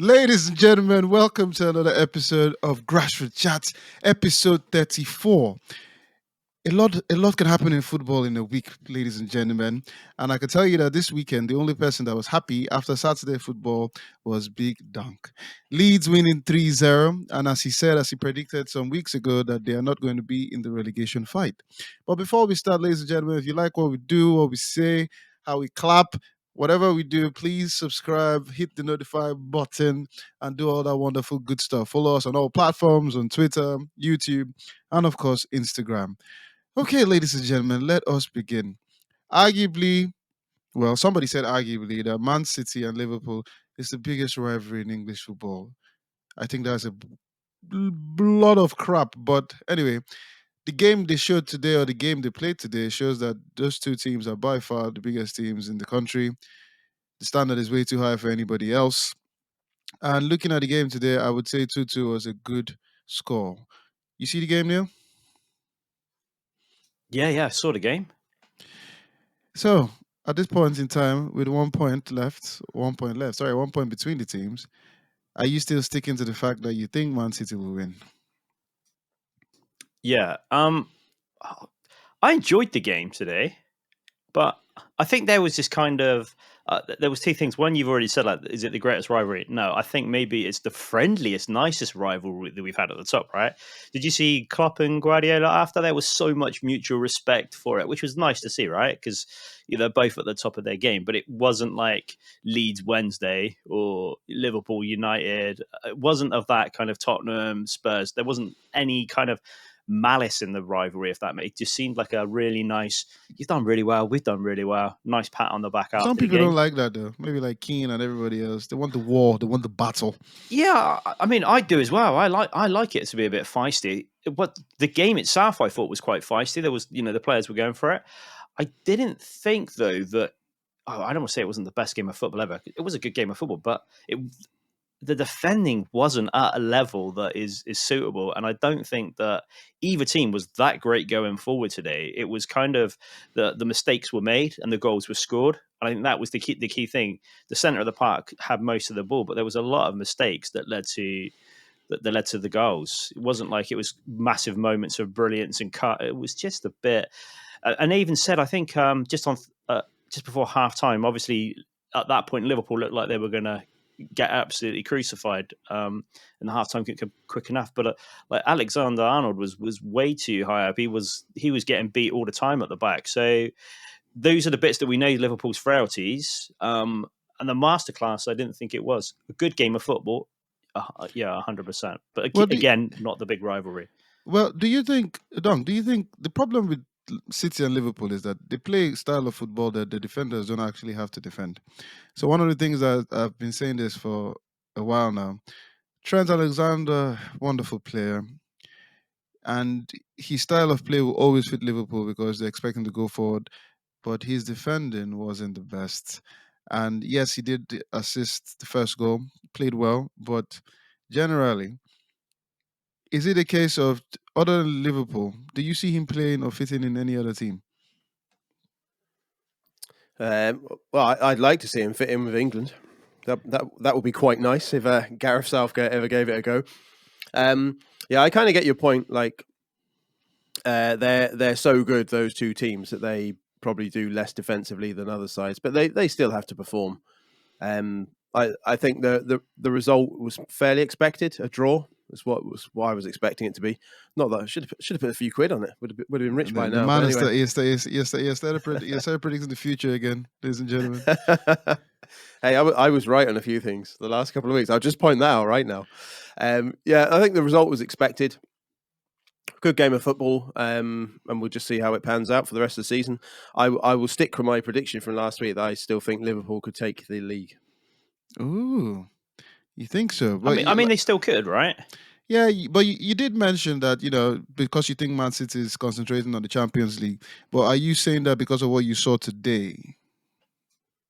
Ladies and gentlemen, welcome to another episode of Grassroots Chats, episode 34. A lot can happen in football in a week, ladies and gentlemen. And I can tell you that this weekend, the only person that was happy after Saturday football was Big Dunk. Leeds winning 3-0. And as he predicted some weeks ago, that they are not going to be in the relegation fight. But before we start, ladies and gentlemen, if you like what we do, what we say, how we clap, whatever we do, please subscribe, hit the notify button, and do all that wonderful good stuff. Follow us on all platforms on Twitter, YouTube, and of course, Instagram. Okay, ladies and gentlemen, let us begin. Arguably, well, somebody said arguably that Man City and Liverpool is the biggest rivalry in English football. I think that's a lot of crap. But anyway, the game they showed today or the game they played today shows that those two teams are by far the biggest teams in the country. The standard is way too high for anybody else. And looking at the game today, I would say 2-2 was a good score. You see the game, Neil? Yeah, I saw the game. So at this point in time, with 1 point between the teams, are you still sticking to the fact that you think Man City will win? Yeah. I enjoyed the game today, but I think there was this kind of there was two things. One, you've already said, like, is it the greatest rivalry? No, I think maybe it's the friendliest, nicest rivalry that we've had at the top. Right? Did you see Klopp and Guardiola after? There was so much mutual respect for it, which was nice to see, right? Because they're both at the top of their game, but it wasn't like Leeds Wednesday or Liverpool United. It wasn't of that kind of Tottenham Spurs. There wasn't any kind of malice in the rivalry, if that makes it just seemed like a really nice. You've done really well. We've done really well. Nice pat on the back Some after the people don't game. like that though. Maybe like Keane and everybody else. They want the war. They want the battle. Yeah, I mean, I do as well. I like it to be a bit feisty. But the game itself, I thought was quite feisty. There was, the players were going for it. I didn't think though that. Oh, I don't want to say it wasn't the best game of football ever. It was a good game of football, but the defending wasn't at a level that is suitable, and I don't think that either team was that great going forward today. It was kind of the mistakes were made and the goals were scored. And I think that was the key thing. The center of the park had most of the ball, but there was a lot of mistakes that led to the goals. It wasn't like it was massive moments of brilliance and cut. It was just a bit. And they even said, I think, just before half time, obviously at that point Liverpool looked like they were going to get absolutely crucified, and the halftime couldn't come quick enough. But like Alexander Arnold was way too high up. He was getting beat all the time at the back. So those are the bits that we know Liverpool's frailties. And the masterclass, I didn't think it was a good game of football. Yeah, 100%. But Well, again, not the big rivalry. do you think, Dong? Do you think the problem with City and Liverpool is that they play a style of football that the defenders don't actually have to defend? So one of the things that I've been saying this for a while now. Trent Alexander, wonderful player. And his style of play will always fit Liverpool because they expect him to go forward. But his defending wasn't the best. And yes, he did assist the first goal, played well, but generally, is it a case of other than Liverpool? Do you see him playing or fitting in any other team? Well, I'd like to see him fit in with England. That would be quite nice if Gareth Southgate ever gave it a go. Yeah, I kind of get your point. Like, they're so good, those two teams, that they probably do less defensively than other sides, but they still have to perform. I think the result was fairly expected. A draw is what I was expecting it to be. Not that I should have put a few quid on it. Would have been rich by The now. man But is anyway. started predicting the future again, ladies and gentlemen. Hey, I was right on a few things the last couple of weeks. I'll just point that out right now. Yeah, I think the result was expected. Good game of football, and we'll just see how it pans out for the rest of the season. I will stick with my prediction from last week that I still think Liverpool could take the league. Ooh, you think so? I But mean, they still could, right? yeah, but you did mention that, because you think Man City is concentrating on the Champions League. But are you saying that because of what you saw today?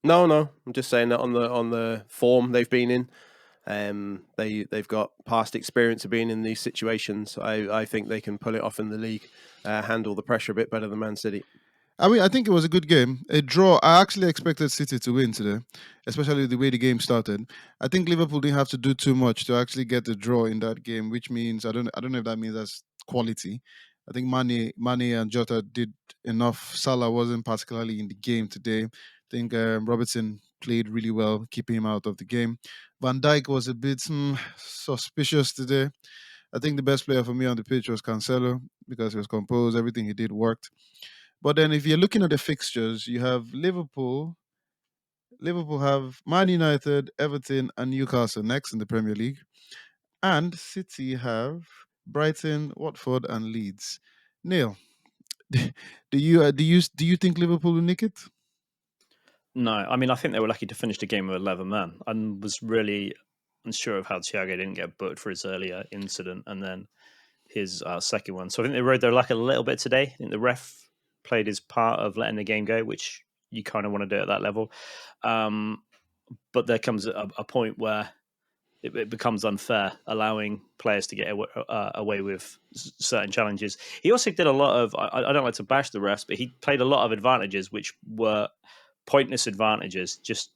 No, I'm just saying that on the form they've been in. They've got past experience of being in these situations. I think they can pull it off in the league, handle the pressure a bit better than Man City. I mean, I think it was a good game. A draw. I actually expected City to win today, especially the way the game started. I think Liverpool didn't have to do too much to actually get the draw in that game, which means I don't know if that means that's quality. I think Mane and Jota did enough. Salah wasn't particularly in the game today. I think Robertson played really well, keeping him out of the game. Van Dijk was a bit suspicious today. I think the best player for me on the pitch was Cancelo because he was composed. Everything he did worked. But then if you're looking at the fixtures, you have Liverpool. Liverpool have Man United, Everton, and Newcastle next in the Premier League. And City have Brighton, Watford, and Leeds. Neil, do you think Liverpool will nick it? No, I mean, I think they were lucky to finish the game with 11 men, and was really unsure of how Thiago didn't get booked for his earlier incident and then his second one. So I think they rode their luck a little bit today. I think the ref played his part of letting the game go, which you kind of want to do at that level. But there comes a point where it becomes unfair, allowing players to get away with certain challenges. He also did a lot of, I don't like to bash the refs, but he played a lot of advantages which were pointless advantages. Just,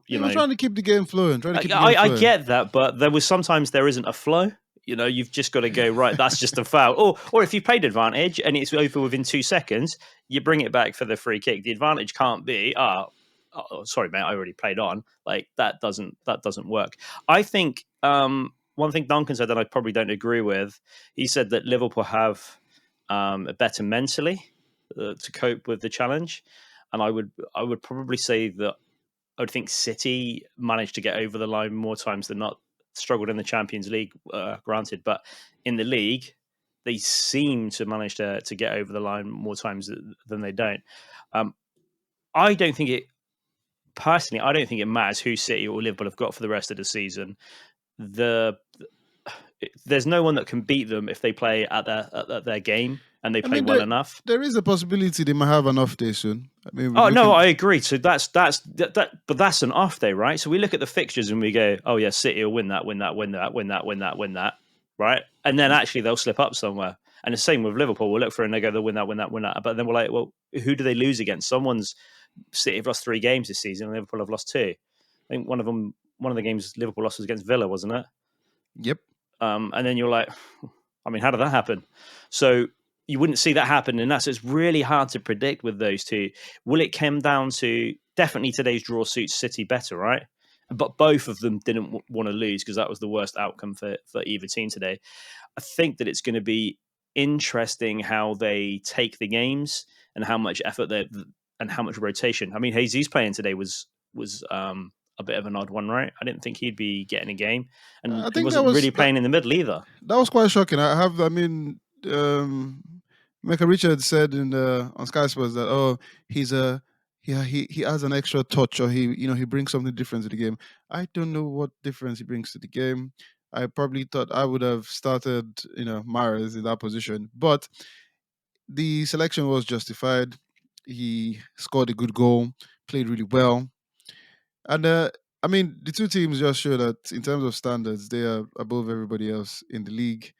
He was trying to keep the game flowing, trying to keep the game I flowing. get that, but sometimes there isn't a flow. You've just got to go right. That's just a foul. Or if you played advantage and it's over within 2 seconds, you bring it back for the free kick. The advantage can't be, sorry, mate, I already played on. Like that doesn't work. I think one thing Duncan said that I probably don't agree with. He said that Liverpool have better mentally to cope with the challenge, and I would probably say that I would think City managed to get over the line more times than not. Struggled in the Champions League, granted, but in the league, they seem to manage to get over the line more times than they don't. I don't think it personally. I don't think it matters who City or Liverpool have got for the rest of the season. There's no one that can beat them if they play at their game and they I play mean, well enough. there is a possibility they might have an off day soon. I mean, we're Oh no, looking. I agree. So but that's an off day, right? So we look at the fixtures and we go, oh yeah, City will win that, win that, right? And then actually they'll slip up somewhere. And the same with Liverpool. We'll look for it and they go, they'll win that, win that, win that. But then we're like, well, who do they lose against? City have lost 3 games this season, and Liverpool have lost 2. I think one of the games Liverpool lost was against Villa, wasn't it? Yep. And then you're like, I mean, how did that happen? So you wouldn't see that happen, and that's it's really hard to predict with those two. Will it come down to definitely today's draw suits City better, right? But both of them didn't want to lose because that was the worst outcome for either team today. I think that it's going to be interesting how they take the games and how much effort they and how much rotation. I mean, Jesus playing today was a bit of an odd one, right? I didn't think he'd be getting a game, and I he think wasn't really playing in the middle either. that was quite shocking. I mean, Micah Richards said in on Sky Sports that he's a he has an extra touch, or he brings something different to the game. I don't know what difference he brings to the game. I probably thought I would have started Mahrez in that position, but the selection was justified. He scored a good goal, played really well, and I mean the two teams just show that in terms of standards they are above everybody else in the league.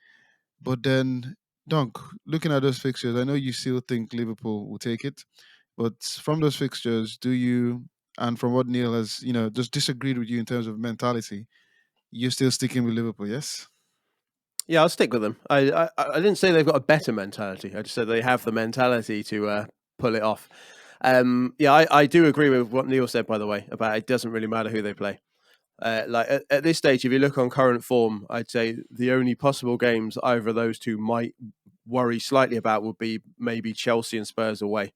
But then, Dunk, looking at those fixtures, I know you still think Liverpool will take it, but from those fixtures, do you, and from what Neil has, just disagreed with you in terms of mentality, you're still sticking with Liverpool, yes? Yeah, I'll stick with them. I didn't say they've got a better mentality. I just said they have the mentality to pull it off. Yeah, I do agree with what Neil said, by the way, about it doesn't really matter who they play. Like at this stage, if you look on current form, I'd say the only possible games either of those two might worry slightly about would be maybe Chelsea and Spurs away.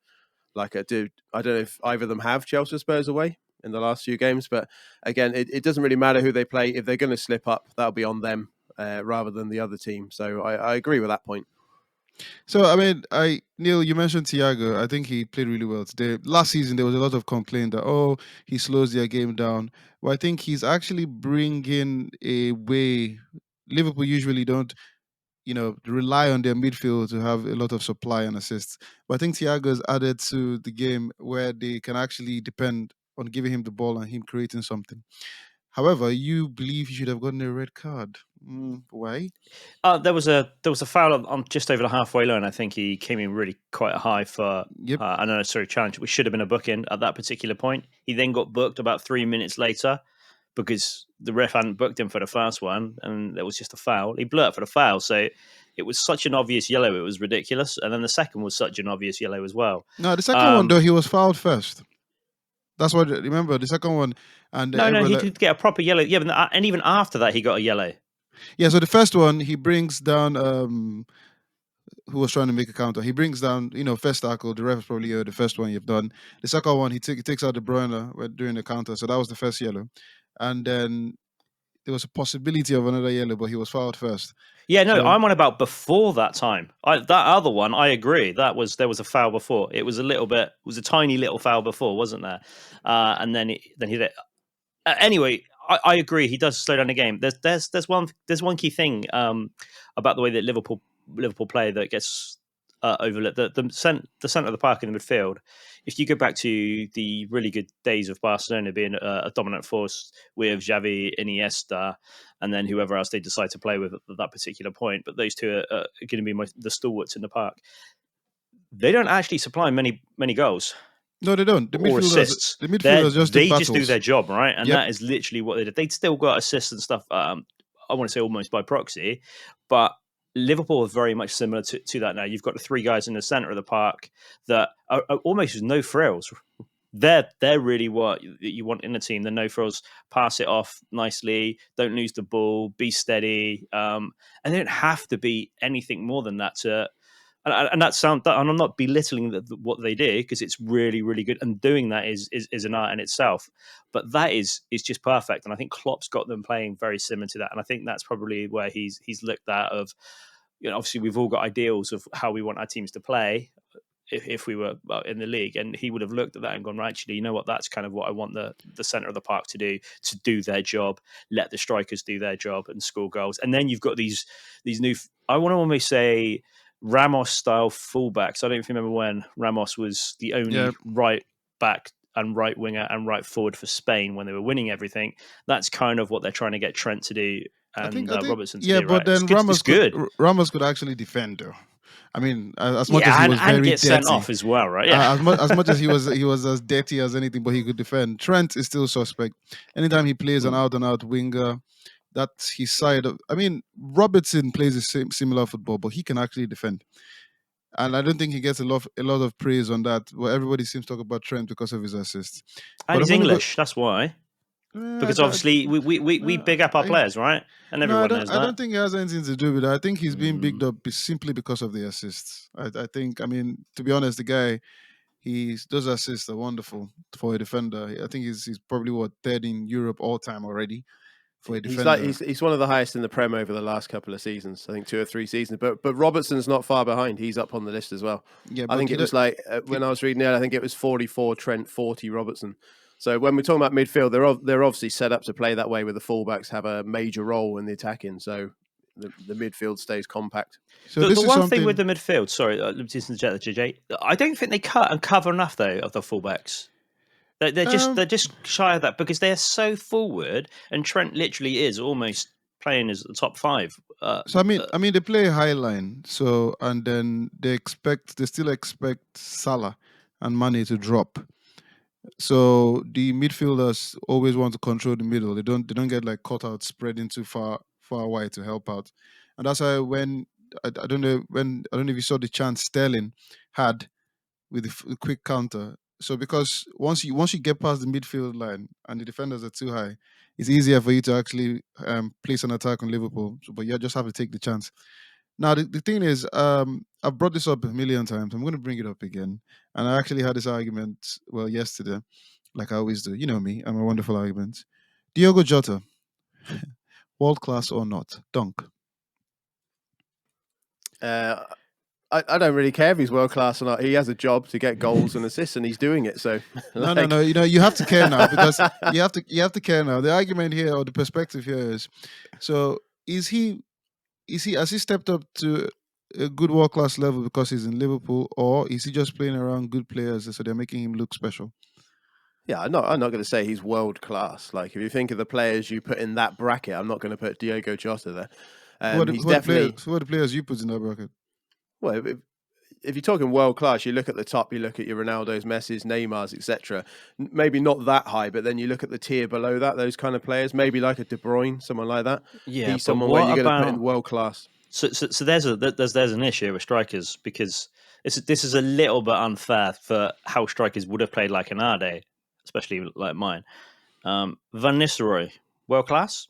Like I don't know if either of them have Chelsea or Spurs away in the last few games, but again, it doesn't really matter who they play. If they're going to slip up, that'll be on them rather than the other team. So I agree with that point. So, I mean, Neil, you mentioned Thiago. I think he played really well today. Last season, there was a lot of complaint that, he slows their game down. But I think he's actually bringing a way Liverpool usually don't rely on their midfield to have a lot of supply and assists. But I think Thiago's added to the game where they can actually depend on giving him the ball and him creating something. However, you believe he should have gotten a red card. Why? There was a foul on just over the halfway line. I think he came in really quite high for Yep. an unnecessary challenge, which should have been a booking at that particular point. He then got booked about 3 minutes later because the ref hadn't booked him for the first one, and there was just a foul. He blew up for the foul, so it was such an obvious yellow, it was ridiculous. And then the second was such an obvious yellow as well. No, the second one though, he was fouled first. That's what remember the second one, and No, he did get a proper yellow. Yeah, and even after that, he got a yellow. Yeah, so the first one he brings down who was trying to make a counter. He brings down, first tackle. The ref is probably the first one you've done. The second one he takes out the Bruyne during the counter. So that was the first yellow, and then there was a possibility of another yellow, but he was fouled first. Yeah, no, I'm on about before that time. That other one, I agree. There was a foul before. It was a tiny little foul before, wasn't there? And then he did. Anyway, I agree. He does slow down the game. There's one key thing about the way that Liverpool play that gets overlooked. The centre of the park in the midfield. If you go back to the really good days of Barcelona being a dominant force with Xavi, Iniesta, and then whoever else they decide to play with at that particular point, but those two are going to be the stalwarts in the park. They don't actually supply many goals. No, they don't. Or assists. The midfielders they just do their job, right? And Yep. that is literally what they did. They'd still got assists and stuff. I want to say almost by proxy, but Liverpool are very much similar to that now. You've got the three guys in the centre of the park that are almost with no frills. They're really what you want in a team. The no frills, pass it off nicely, don't lose the ball, be steady, and they don't have to be anything more than that to. And and I'm not belittling what they did because it's really, really good. And doing that is an art in itself. But that is just perfect. And I think Klopp's got them playing very similar to that. And I think that's probably where he's looked at of, obviously we've all got ideals of how we want our teams to play if we were in the league. And he would have looked at that and gone, right, actually, you know what? That's kind of what I want the centre of the park to do their job, let the strikers do their job and score goals. And then you've got these new, I want to almost say, Ramos-style fullbacks. I don't remember when Ramos was the only right back and right winger and right forward for Spain when they were winning everything. That's kind of what they're trying to get Trent to do and I think, Robertson to do. Yeah, but then Ramos could actually defend, though. I mean, as much as he was very get dirty, sent off as well, right? Yeah. As much as he was as dirty as anything, but he could defend. Trent is still suspect. Anytime he plays an out-and-out winger, that's his side. I mean, Robertson plays the similar football, but he can actually defend. And I don't think he gets a lot of praise on that. Well, everybody seems to talk about Trent because of his assists. And he's English, that's why. Because obviously we big up our players, right? And everyone knows that. I don't think it has anything to do with it. I think he's being bigged up simply because of the assists. I think, I mean, to be honest, the guy, those assists are wonderful for a defender. I think he's probably third in Europe all time already. For a defender. He's one of the highest in the Prem over the last couple of seasons. I think 2 or 3 seasons. But Robertson's not far behind. He's up on the list as well. Yeah, I think it was when I was reading it, I think it was 44 Trent, 40 Robertson. So when we're talking about midfield, they're obviously set up to play that way, where the fullbacks have a major role in the attacking. So the midfield stays compact. So the one thing with the midfield, sorry, I don't think they cut and cover enough though of the fullbacks. They're just shy of that because they're so forward, and Trent literally is almost playing as the top 5. So I mean, they play high line, and then they still expect Salah and Mane to drop. So the midfielders always want to control the middle. They don't get like caught out, spreading too far wide to help out, and that's why when I don't know if you saw the chance Sterling had with the quick counter. So because once you get past the midfield line and the defenders are too high, it's easier for you to actually place an attack on Liverpool. But you just have to take the chance. Now the thing is, I've brought this up a million times. I'm going to bring it up again, and I actually had this argument yesterday, like I always do. You know me, I'm a wonderful argument. Diogo Jota, world class or not? Dunk. I don't really care if he's world class or not. He has a job to get goals and assists, and he's doing it. So no. You have to care now because you have to care now. The argument here or the perspective here is: so has he stepped up to a good world class level because he's in Liverpool, or is he just playing around good players so they're making him look special? Yeah, I'm not going to say he's world class. Like, if you think of the players you put in that bracket, I'm not going to put Diogo Jota there. He's definitely who are the players you put in that bracket? well. If you're talking world class, you look at the top, you look at your Ronaldo's, Messi's, Neymar's, etc. Maybe not that high, but then you look at the tier below that, those kind of players, maybe like a De Bruyne, someone like that. Yeah, He's but someone where what you're going to put about in world class. so there's an issue with strikers because this is a little bit unfair for how strikers would have played like Anade, especially like mine. Van Nistelrooy, world class,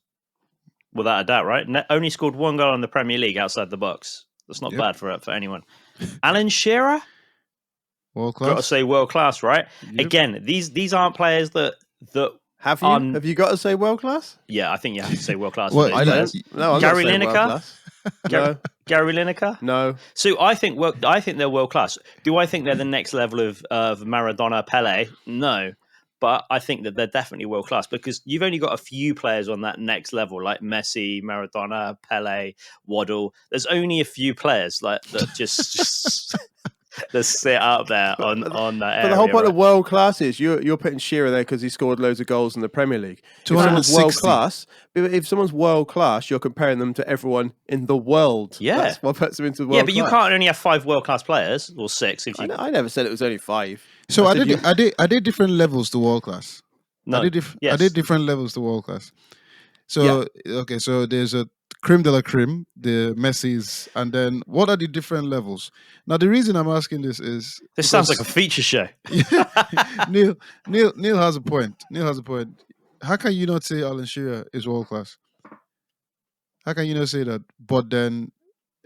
without a doubt, right? Only scored one goal in the Premier League outside the box. That's not Yep. bad for anyone. Alan Shearer, World got to class. say world class, right? Yep. Again, these aren't players that Have you? Have you got to say world class? Yeah, I think you have to say world class. Well, for I those don't. players. No, I'm Gary not saying world Lineker? class. No, Gary Lineker? no. So I think they're world class. Do I think they're the next level of Maradona, Pele? No. But I think that they're definitely world class because you've only got a few players on that next level, like Messi, Maradona, Pele, Waddle. There's only a few players like that just that sit up there on that area. But the whole point right? of world class is you're putting Shearer there because he scored loads of goals in the Premier League. If someone's 260. world class, if someone's world class, you're comparing them to everyone in the world. Yeah. That's what puts them into the world. Yeah, but you class. can't only have 5 world class players or 6 if you. I never said it was only 5. So I are said they different levels to world class? No. Are Yes. they different levels to world class? So okay, so there's a creme de la creme, the Messis, and then what are the different levels? Now the reason I'm asking this is This sounds like a feature show. Neil has a point. Neil has a point. How can you not say Alan Shearer is world class? How can you not say that? But then,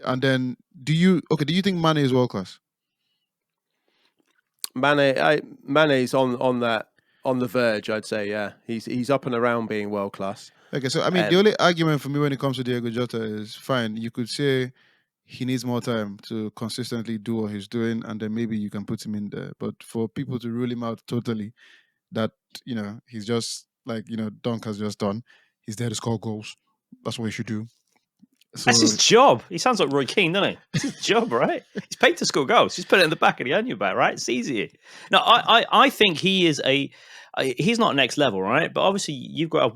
and then, do you think Mane is world class? Mane's on the verge. I'd say, yeah, he's up and around being world class. Okay, so I mean, the only argument for me when it comes to Diego Jota is fine. You could say he needs more time to consistently do what he's doing, and then maybe you can put him in there. But for people to rule him out totally, that he's just like Dunk has just done. He's there to score goals. That's what he should do. So, That's his job. He sounds like Roy Keane, doesn't he? It's his job, right? He's paid to score goals. He's put it in the back of the onion bag, right? It's easy. No, I think he is he's not next level, right? But obviously you've got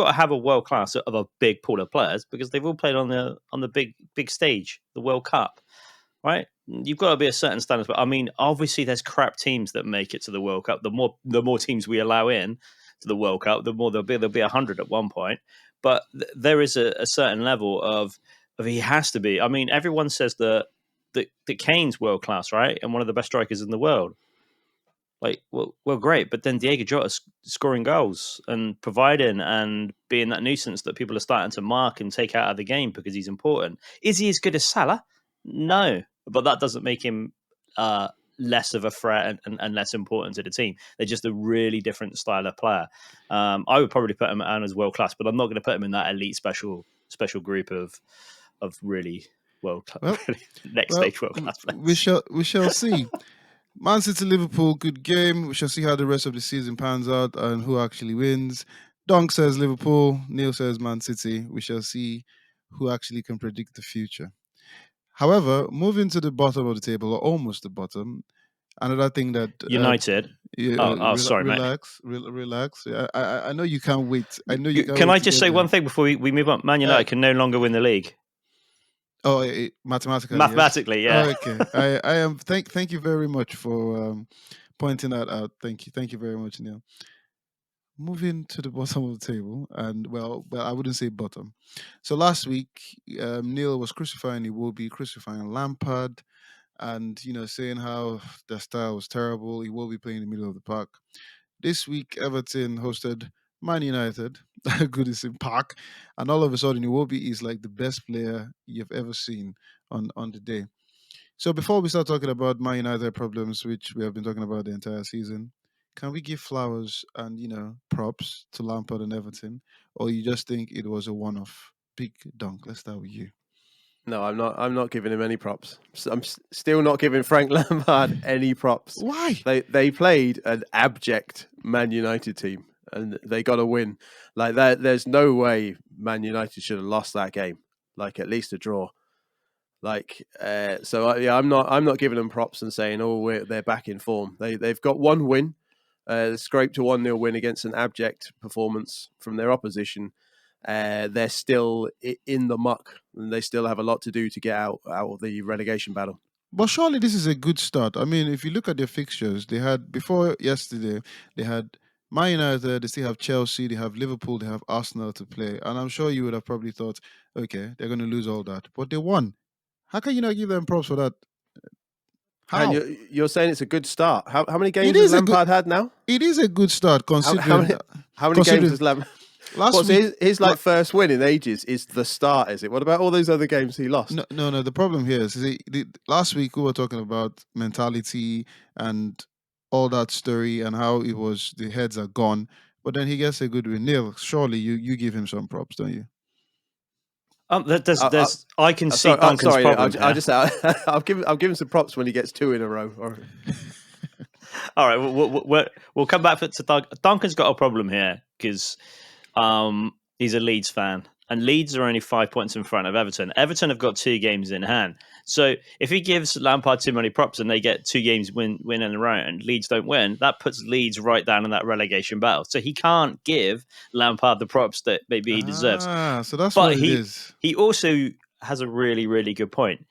to have a world class of a big pool of players because they've all played on the big stage, the World Cup, right? You've got to be a certain standard. But I mean, obviously there's crap teams that make it to the World Cup. The more teams we allow in to the World Cup, the more there'll be 100 at one point. But there is a certain level of he has to be. I mean, everyone says that Kane's world class, right, and one of the best strikers in the world. Like, well, great. But then Diego Jota scoring goals and providing and being that nuisance that people are starting to mark and take out of the game because he's important. Is he as good as Salah? No, but that doesn't make him less of a threat and less important to the team. They're just a really different style of player. I would probably put him as world class, but I'm not going to put him in that elite special group of really world class, stage world class players. We shall see. Man City Liverpool, good game. We shall see how the rest of the season pans out and who actually wins. Dunk says Liverpool. Neil says Man City. We shall see who actually can predict the future. However, moving to the bottom of the table, or almost the bottom, another thing that United. Sorry, relax, mate. Relax. I know you can't wait. I know you can't. Can wait I to just get say there. one thing before we move on? Man United can no longer win the league. Oh, mathematically. Mathematically, yes. yeah. Oh, okay. I am. Thank you very much for pointing that out. Thank you very much, Neil. Moving to the bottom of the table, and well, I wouldn't say bottom. So last week, Neil was crucifying Iwobi, crucifying Lampard, and saying how their style was terrible. He will be playing in the middle of the park. This week, Everton hosted Man United, Goodison Park, and all of a sudden, Iwobi is like the best player you've ever seen on the day. So before we start talking about Man United problems, which we have been talking about the entire season, can we give flowers and props to Lampard and Everton, or you just think it was a one-off? Big Dunk. Let's start with you. No, I'm not. I'm not giving him any props. I'm still not giving Frank Lampard any props. Why? They played an abject Man United team, and they got a win. Like that, there's no way Man United should have lost that game. Like at least a draw. Like I'm not giving them props and saying, they're back in form. They've got one win. scraped a 1-0 win against an abject performance from their opposition. They're still in the muck, and they still have a lot to do to get out of the relegation battle. But surely this is a good start. I mean, if you look at their fixtures, they had before yesterday, they had Man United, they still have Chelsea, they have Liverpool, they have Arsenal to play. And I'm sure you would have probably thought, okay, they're going to lose all that. But they won. How can you not give them props for that? How? And you're saying it's a good start. How many games It has is a good- Lampard had now? It is a good start considering. How many considering- games has Lampard? Last What's week, his first win in ages is the start, is it? What about all those other games he lost? No. The problem here is last week we were talking about mentality and all that story and how it was the heads are gone. But then he gets a good win. Neil, surely you give him some props, don't you? I can see Duncan's problem. I'll give him some props when he gets 2 in a row. All right, we'll come back to Duncan. Duncan's got a problem here because he's a Leeds fan, and Leeds are only 5 points in front of Everton. Everton have got 2 games in hand. So if he gives Lampard too many props and they get 2 games win in a row and Leeds don't win, that puts Leeds right down in that relegation battle. So he can't give Lampard the props that maybe he deserves. So that's what it is. He also has a really, really good point.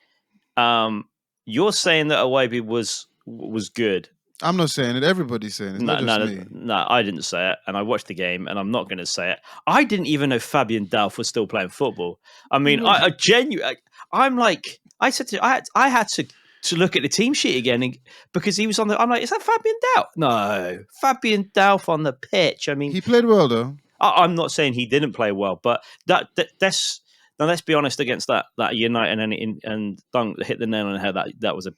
You're saying that Iwobi was good. I'm not saying it. Everybody's saying it. It's not just me. No, I didn't say it, and I watched the game, and I'm not going to say it. I didn't even know Fabian Delph was still playing football. I mean, I'm like, I said to, I had to look at the team sheet again because he was on the. I'm like, is that Fabian Delph? No, Fabian Delph on the pitch. I mean, he played well though. I'm not saying he didn't play well, but that's now. Let's be honest. Against that United and Dunk hit the nail on the head. That was a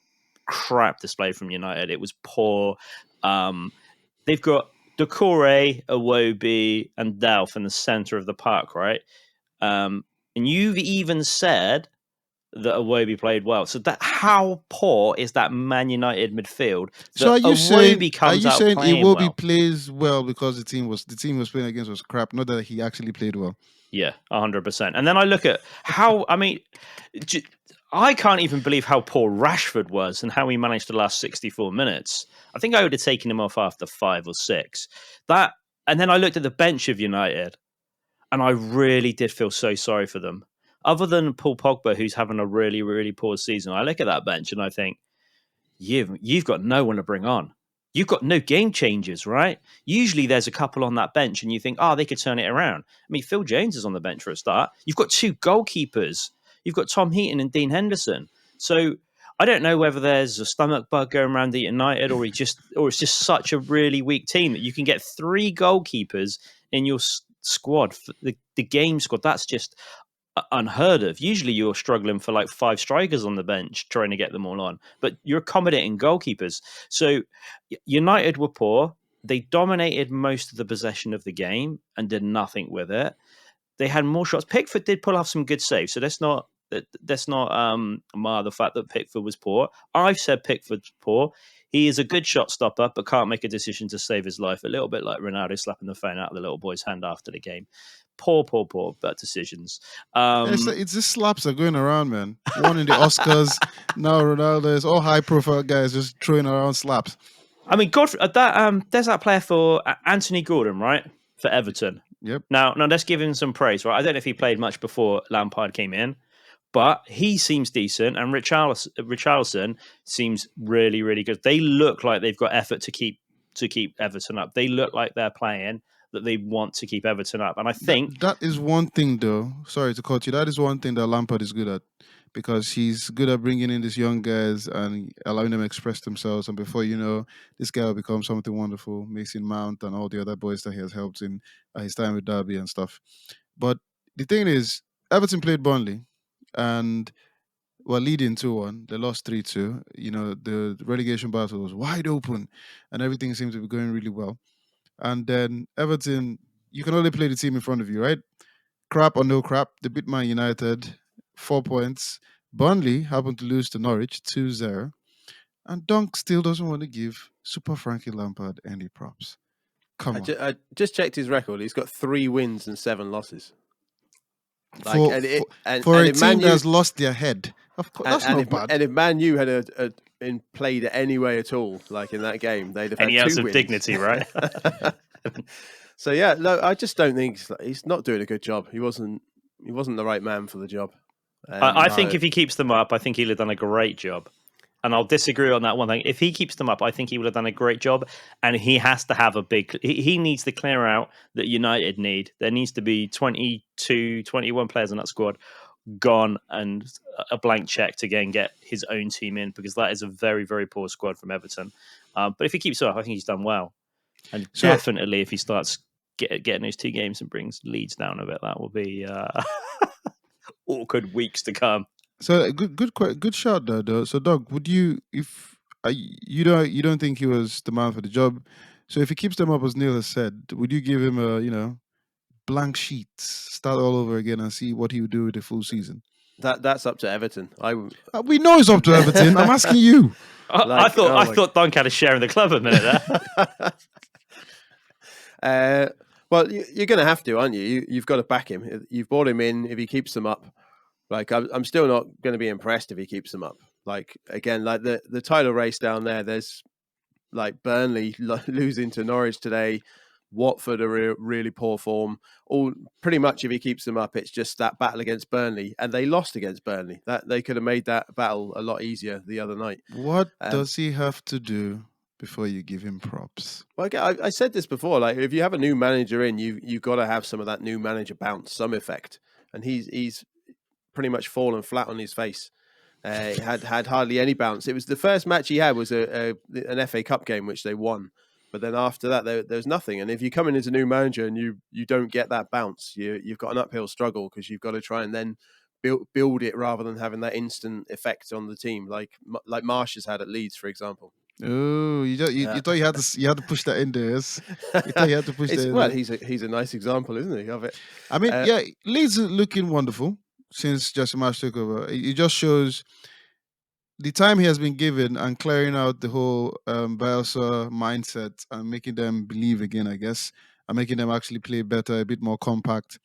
crap display from United. It was poor. They've got Doucouré, Iwobi, and Delph in the centre of the park, right? And you've even said that Iwobi played well. So how poor is that Man United midfield? So are you saying Iwobi plays well because the team was playing against was crap, not that he actually played well? Yeah, 100%. And then I look at how, I mean, I can't even believe how poor Rashford was and how he managed to last 64 minutes. I think I would have taken him off after 5 or 6. And then I looked at the bench of United, and I really did feel so sorry for them. Other than Paul Pogba, who's having a really, really poor season, I look at that bench and I think, you've got no one to bring on. You've got no game changers, right? Usually there's a couple on that bench and you think, they could turn it around. I mean, Phil Jones is on the bench for a start. You've got 2 goalkeepers. You've got Tom Heaton and Dean Henderson. So I don't know whether there's a stomach bug going around at United or it's just such a really weak team that you can get 3 goalkeepers in your squad, the game squad. That's just unheard of. Usually you're struggling for like 5 strikers on the bench trying to get them all on, but you're accommodating goalkeepers. So United were poor. They dominated most of the possession of the game and did nothing with it. They had more shots. Pickford did pull off some good saves, so let's not mar the fact that Pickford was poor. I've said Pickford's poor. He is a good shot stopper, but can't make a decision to save his life. A little bit like Ronaldo slapping the phone out of the little boy's hand after the game. Poor bad decisions. It's just slaps are going around, man. One in the Oscars, now Ronaldo. It's all high-profile guys just throwing around slaps. I mean, there's that player for Anthony Gordon, right, for Everton. Yep. Now let's give him some praise, right? I don't know if he played much before Lampard came in, but he seems decent, and Richarlison seems really, really good. They look like they've got effort to keep Everton up. They look like they're playing that they want to keep Everton up, and I think that is one thing, though. Sorry to cut you. That is one thing that Lampard is good at, because he's good at bringing in these young guys and allowing them to express themselves. And before you know, this guy will become something wonderful. Mason Mount and all the other boys that he has helped in his time with Derby and stuff. But the thing is, Everton played Burnley and were leading 2-1. They lost 3-2. The relegation battle was wide open and everything seemed to be going really well. And then Everton, you can only play the team in front of you, right? Crap or no crap, they beat Man United 4 points. Burnley happened to lose to Norwich 2-0. And Dunk still doesn't want to give Super Frankie Lampard any props. Come on. I just checked his record. He's got 3 wins and 7 losses. For a team that's lost their head. Of course, that's not bad. And if Man U had a been played any way at all, like in that game, they'd have had Any 2 ounce of wins. dignity, right? So yeah, no, I just don't think he's not doing a good job. He wasn't the right man for the job. I think if he keeps them up, I think he'll have done a great job. And I'll disagree on that one thing. If he keeps them up, I think he would have done a great job. And he has to have a big... He needs to clear out that United need. There needs to be 22, 21 players in that squad gone and a blank check to again get his own team in, because that is a very, very poor squad from Everton. But if he keeps up, I think he's done well. And definitely if he starts getting those 2 games and brings Leeds down a bit, that will be awkward weeks to come. So good shot there, though. So, Doug, would you, if you don't think he was the man for the job, so if he keeps them up, as Neil has said, would you give him a blank sheet, start all over again, and see what he would do with the full season? That's up to Everton. We know it's up to Everton. I'm asking you. I thought Dunk had a share in the club a minute there. Well, you're going to have to, aren't you? You've got to back him. You've brought him in. If he keeps them up, like I'm still not going to be impressed if he keeps them up. Like again, like the title race down there. There's like Burnley losing to Norwich today. Watford are really poor form. All pretty much, if he keeps them up, it's just that battle against Burnley, and they lost against Burnley. That they could have made that battle a lot easier the other night. What does he have to do before you give him props? Well, I said this before. Like, if you have a new manager in, you've got to have some of that new manager bounce, some effect, and he's pretty much fallen flat on his face. Had hardly any bounce. It was the first match he had was an FA Cup game which they won, but then after that there's nothing. And if you come in as a new manager and you don't get that bounce, you've got an uphill struggle, because you've got to try and then build it rather than having that instant effect on the team, like Marsh has had at Leeds, for example. Oh, you thought you had to push that in there. Yes? You thought you had to push that in well, there. he's a nice example, isn't he, of it? I mean, Leeds is looking wonderful since Jesse Marsh took over. It just shows the time he has been given and clearing out the whole Bielsa mindset and making them believe again, I guess, and making them actually play better, a bit more compact.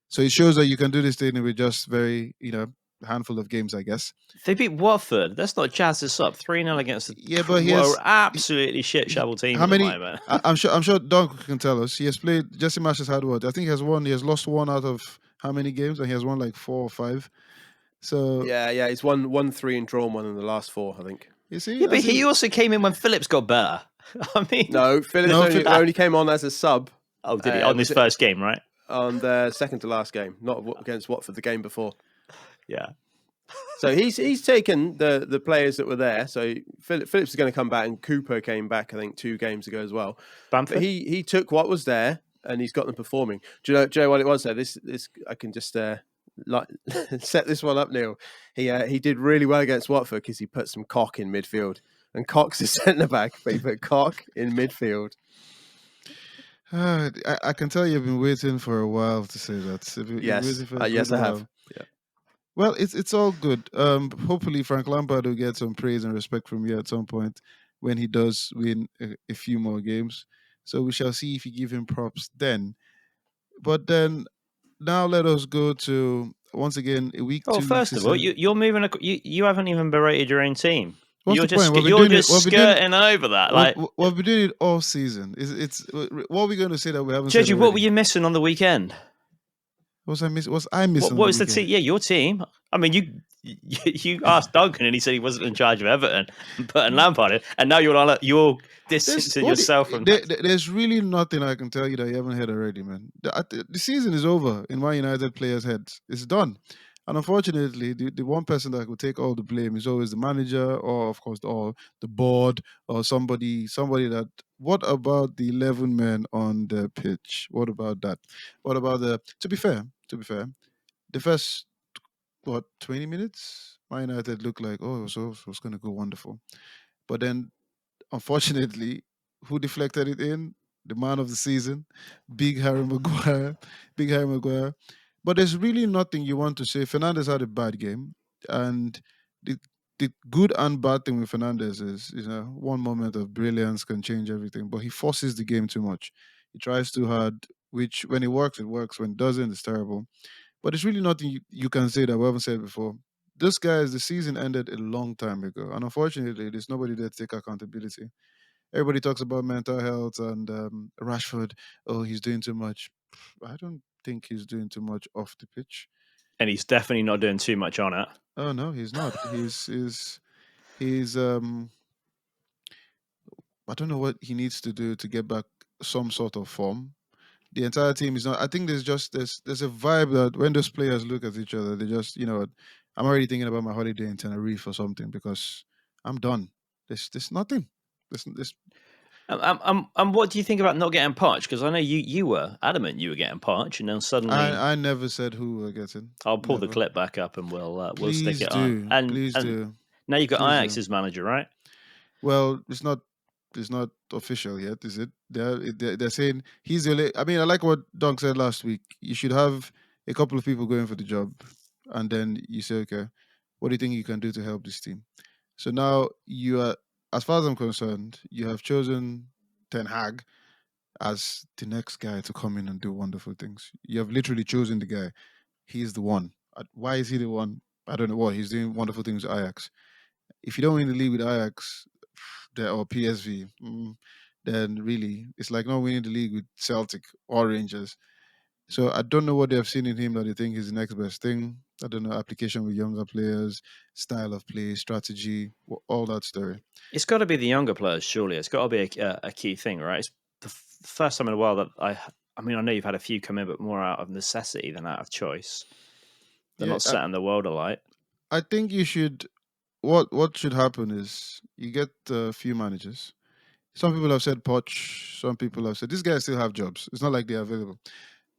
So it shows that you can do this thing with just very, handful of games, I guess. They beat Watford. Let's not jazz this up. 3-0 against absolutely shit shovel team. How many? I'm sure Don can tell us. He has played. Jesse Marsh has had what? I think he has lost 1 out of how many games, and he has won like 4 or 5. So yeah, he's won 3 and drawn 1 in the last 4, I think. You see, yeah, but he also came in when Phillips got better. I mean, no, Phillips only came on as a sub. Oh, did he on his first game, right? On the second to last game, not against Watford, the game before. Yeah. So he's taken the players that were there. So Phillips is going to come back, and Cooper came back, I think, 2 games ago as well. Bamford? But he took what was there and he's got them performing. Do you know what it was there? This I can just set this one up, Neil. He did really well against Watford because he put some cock in midfield, and Cock's a centre back, but he put cock in midfield. I can tell you've been waiting for a while to say that. Yes, I have. Yeah. Well, it's all good. Hopefully, Frank Lampard will get some praise and respect from you at some point when he does win a few more games. So we shall see if you give him props then. But then, now let us go to once again a week. Oh, first of all, you're moving. You haven't even berated your own team. What's you're the just point? you're just skirting over that. We've been doing it all season. It's what are we going to say that we haven't? Joji, what were you missing on the weekend? Was I missing? What was the team? Yeah, your team. I mean, you asked Duncan, and he said he wasn't in charge of Everton, putting Lampard in, and now you're distancing yourself from. There's really nothing I can tell you that you haven't heard already, man. The season is over in Man United players' heads. It's done. And unfortunately, the one person that could take all the blame is always the manager, or of course, the board, or somebody that. What about the 11 men on the pitch? What about that? What about To be fair, the first 20 minutes, Man United looked like it was going to go wonderful, but then unfortunately, who deflected it in? The man of the season, Big Harry Maguire. But there's really nothing you want to say. Fernandes had a bad game, and the good and bad thing with Fernandes is, one moment of brilliance can change everything. But he forces the game too much. He tries too hard, which when it works, it works. When it doesn't, it's terrible. But there's really nothing you can say that we haven't said before. those guys, the season ended a long time ago, and unfortunately, there's nobody there to take accountability. Everybody talks about mental health and Rashford. Oh, he's doing too much. I don't think he's doing too much off the pitch. And he's definitely not doing too much on it. Oh no, he's not. He's I don't know what he needs to do to get back some sort of form. The entire team is not. I think there's a vibe that when those players look at each other, they just what, I'm already thinking about my holiday in Tenerife or something because I'm done. There's nothing. There's And what do you think about not getting Poch? Because I know you were adamant you were getting Poch, and then suddenly I never said who we're getting. I'll pull the Never. clip back up and we'll stick Please it on. do. And Please do. now you've got Please do. Ajax's manager, right? Well, it's not official yet, is it? They're saying he's the only. I mean, I like what Dunk said last week. You should have a couple of people going for the job, and then you say, okay, what do you think you can do to help this team? So now you are, as far as I'm concerned, you have chosen Ten Hag as the next guy to come in and do wonderful things. You have literally chosen the guy. He's the one. Why is he the one? I don't know what. He's doing wonderful things with Ajax. If you don't win the league with Ajax or PSV, then really it's like not winning the league with Celtic or Rangers. So I don't know what they have seen in him that they think is the next best thing. I don't know, application with younger players, style of play, strategy, all that story. It's got to be the younger players, surely. It's got to be a key thing, right? It's the first time in a while that I mean, I know you've had a few come in, but more out of necessity than out of choice. They're Yeah, not setting the world alight. I think you should. What should happen is you get a few managers. Some people have said Poch. Some people have said these guys still have jobs. It's not like they're available.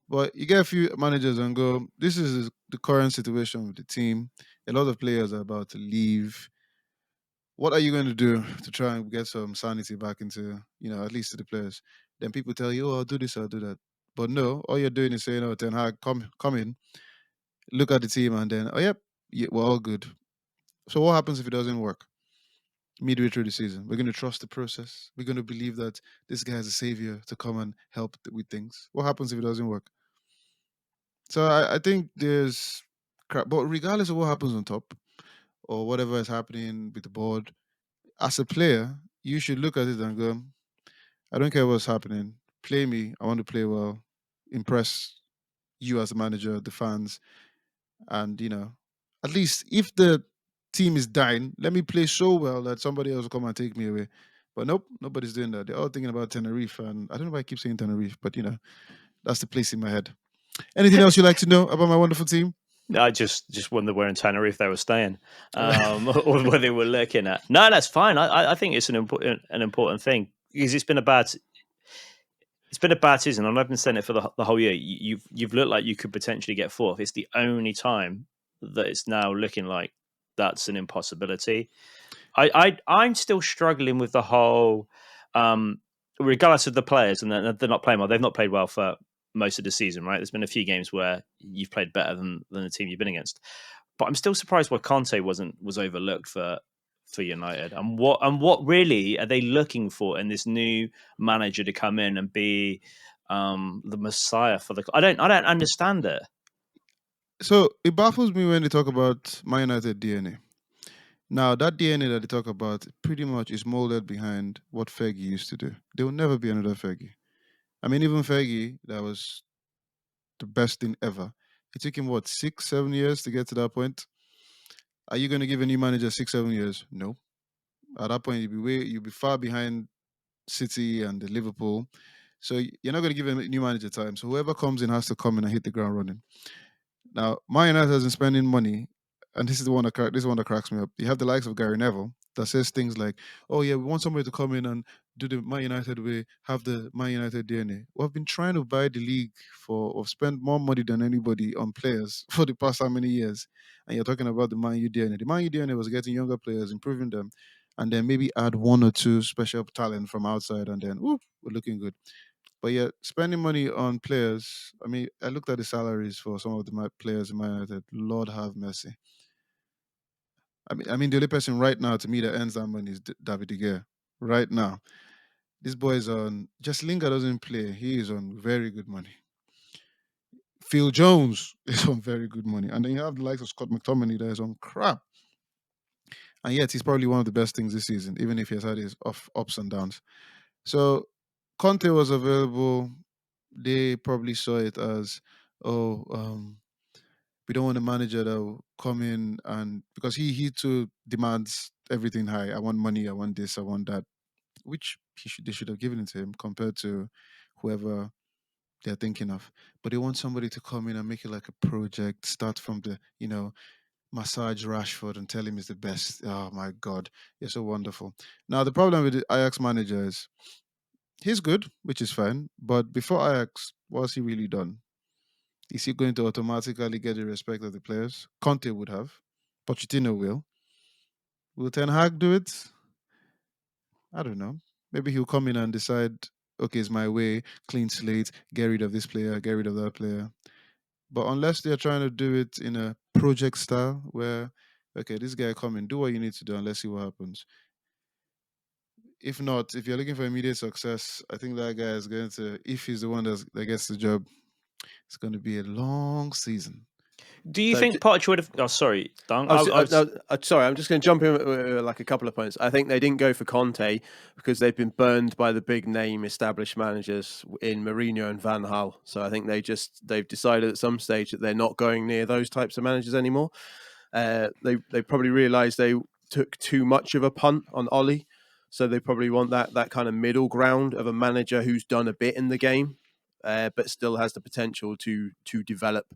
But you get a few managers and go, this is the current situation with the team. A lot of players are about to leave. What are you going to do to try and get some sanity back into, at least to the players? Then people tell you, oh, I'll do this, I'll do that. But no, all you're doing is saying, oh, Ten Hag, come in, look at the team, and then, oh, yep, yeah, we're all good. So what happens if it doesn't work? Midway through the season, we're going to trust the process. We're going to believe that this guy is a savior to come and help with things. What happens if it doesn't work? So I think there's crap, but regardless of what happens on top or whatever is happening with the board, as a player, you should look at it and go, I don't care what's happening. Play me. I want to play well, impress you as a manager, the fans, and at least if the team is dying, let me play so well that somebody else will come and take me away. But nope, nobody's doing that. They're all thinking about Tenerife, and I don't know why I keep saying Tenerife, but that's the place in my head. Anything else you'd like to know about my wonderful team? I just wonder where in Tenerife they were staying, or where they were looking at. No, that's fine. I think it's an important thing because it's been a bad season, and I've been saying it for the whole year. You've looked like you could potentially get fourth. It's the only time that it's now looking like that's an impossibility. I'm still struggling with the whole, regardless of the players, and they're not playing well. They've not played well for most of the season, right? There's been a few games where you've played better than the team you've been against, but I'm still surprised why Conte was overlooked for United. And what really are they looking for in this new manager to come in and be the messiah for the? I don't understand it. So it baffles me when they talk about Man United DNA. Now, that DNA that they talk about pretty much is molded behind what Fergie used to do. There will never be another Fergie. I mean, even Fergie, that was the best thing ever. It took him, what, 6, 7 years to get to that point? Are you going to give a new manager 6, 7 years? No. At that point, you'll be far behind City and the Liverpool. So you're not going to give a new manager time. So whoever comes in has to come in and hit the ground running. Now, Man United has been spending money, and this is the one that cracks me up. You have the likes of Gary Neville that says things like, "Oh yeah, we want somebody to come in and do the Man United way, have the Man United DNA." We've been trying to buy the league or spend more money than anybody on players for the past how many years, and you're talking about the Man U DNA. The Man U DNA was getting younger players, improving them, and then maybe add one or two special talent from outside, and then we're looking good. But yet, spending money on players, I mean, I looked at the salaries for some of the players in Man United. Lord have mercy. I mean, the only person right now to me that earns that money is David De Gea. Right now, this boy is on. Just Lingard doesn't play. He is on very good money. Phil Jones is on very good money. And then you have the likes of Scott McTominay that is on crap. And yet he's probably one of the best things this season, even if he has had his ups and downs. So Conte was available. They probably saw it as, oh, we don't want a manager that will come in and because he too demands everything high. I want money, I want this, I want that, which they should have given it to him compared to whoever they're thinking of. But they want somebody to come in and make it like a project, start from the, massage Rashford and tell him he's the best. Oh my God, you're so wonderful. Now the problem with the Ajax manager is he's good, which is fine. But before Ajax, what's he really done? Is he going to automatically get the respect of the players? Conte would have. Pochettino will. Will Ten Hag do it? I don't know. Maybe he'll come in and decide, okay, it's my way, clean slate, get rid of this player, get rid of that player. But unless they're trying to do it in a project style where, okay, this guy come in, do what you need to do and let's see what happens. If not, if you're looking for immediate success, I think that guy is going to, if he's the one that gets the job, it's going to be a long season. Do you So think Poch would have? Oh, sorry, Dunk. Sorry, I'm just going to jump in with like a couple of points. I think they didn't go for Conte because they've been burned by the big name established managers in Mourinho and Van Gaal. So I think they've decided at some stage that they're not going near those types of managers anymore. They probably realised they took too much of a punt on Ollie, so they probably want that kind of middle ground of a manager who's done a bit in the game, but still has the potential to develop.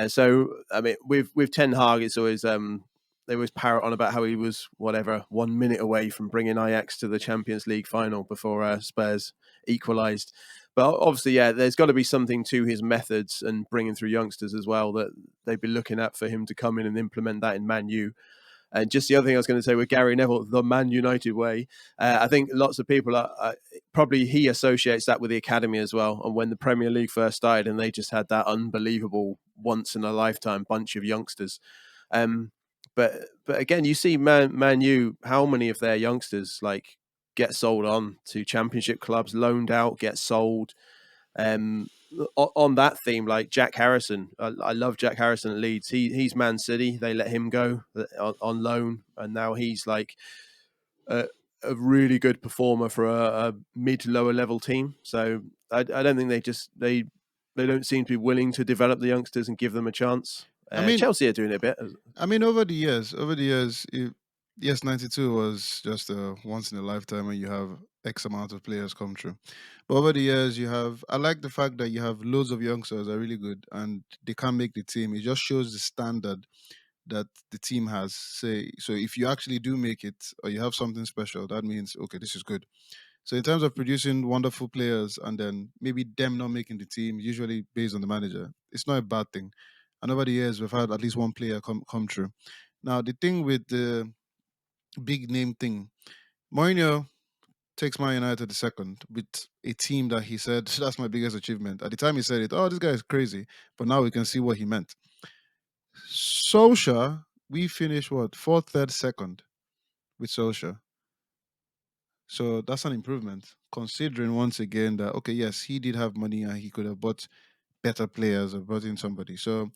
So I mean, with Ten Hag, it's always they always parrot on about how he was 1 minute away from bringing Ajax to the Champions League final before Spurs equalised. But obviously, yeah, there's got to be something to his methods and bringing through youngsters as well that they'd be looking at for him to come in and implement that in Man U. And just the other thing I was going to say with Gary Neville, the Man United way, I think lots of people are probably he associates that with the academy as well. And when the Premier League first started and they just had that unbelievable once in a lifetime bunch of youngsters. But again, you see Man U, how many of their youngsters like get sold on to championship clubs, loaned out, get sold. On that theme, like Jack Harrison, I love Jack Harrison at Leeds. He's Man City. They let him go on loan, and now he's like a really good performer for a mid lower level team. So I don't think they don't seem to be willing to develop the youngsters and give them a chance. I mean, Chelsea are doing it a bit. I mean, over the years, yes, 92 was just a once in a lifetime when you have X amount of players come through. But over the years, I like the fact that you have loads of youngsters that are really good and they can't make the team. It just shows the standard that the team has. Say, so if you actually do make it or you have something special, that means, okay, this is good. So in terms of producing wonderful players and then maybe them not making the team, usually based on the manager, it's not a bad thing. And over the years, we've had at least one player come through. Now the thing with the big name thing, Mourinho takes Man United the second with a team that he said that's my biggest achievement. At the time he said it, oh, this guy is crazy. But now we can see what he meant. Solskjaer, we finished what? Fourth, third, second with Solskjaer. So that's an improvement, considering once again that okay, yes, he did have money and he could have bought better players or brought in somebody. So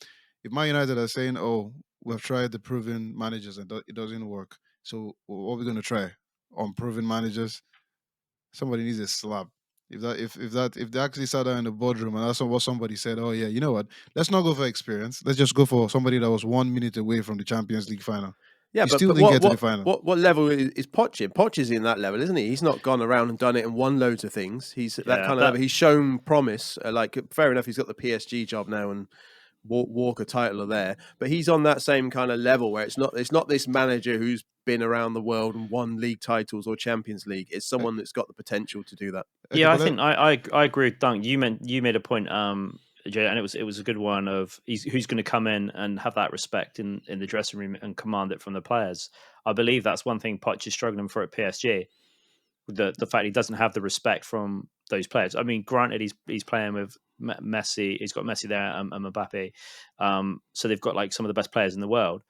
if Man United are saying, "Oh, we've tried the proven managers and it doesn't work," so what are we going to try? Unproven managers? Somebody needs a slap. If they actually sat down in the boardroom and that's what somebody said, oh yeah, you know what? Let's not go for experience. Let's just go for somebody that was 1 minute away from the Champions League final. Yeah, He but still didn't get to the final. what level is Poch in? Poch is in that level, isn't he? He's not gone around and done it and won loads of things. He's at that kind of level. He's shown promise. Like fair enough, he's got the PSG job now and Walker title are there, but he's on that same kind of level where it's not this manager who's been around the world and won league titles or Champions League. It's someone that's got the potential to do that. Okay, Yeah, I but think I agree with Dunk. You made a point, Jay, and it was a good one of who's going to come in and have that respect in the dressing room and command it from the players. I believe that's one thing Poch is struggling for at PSG. The fact he doesn't have the respect from those players. I mean, granted, he's playing with Messi. He's got Messi there and Mbappe. So they've got like some of the best players in the world.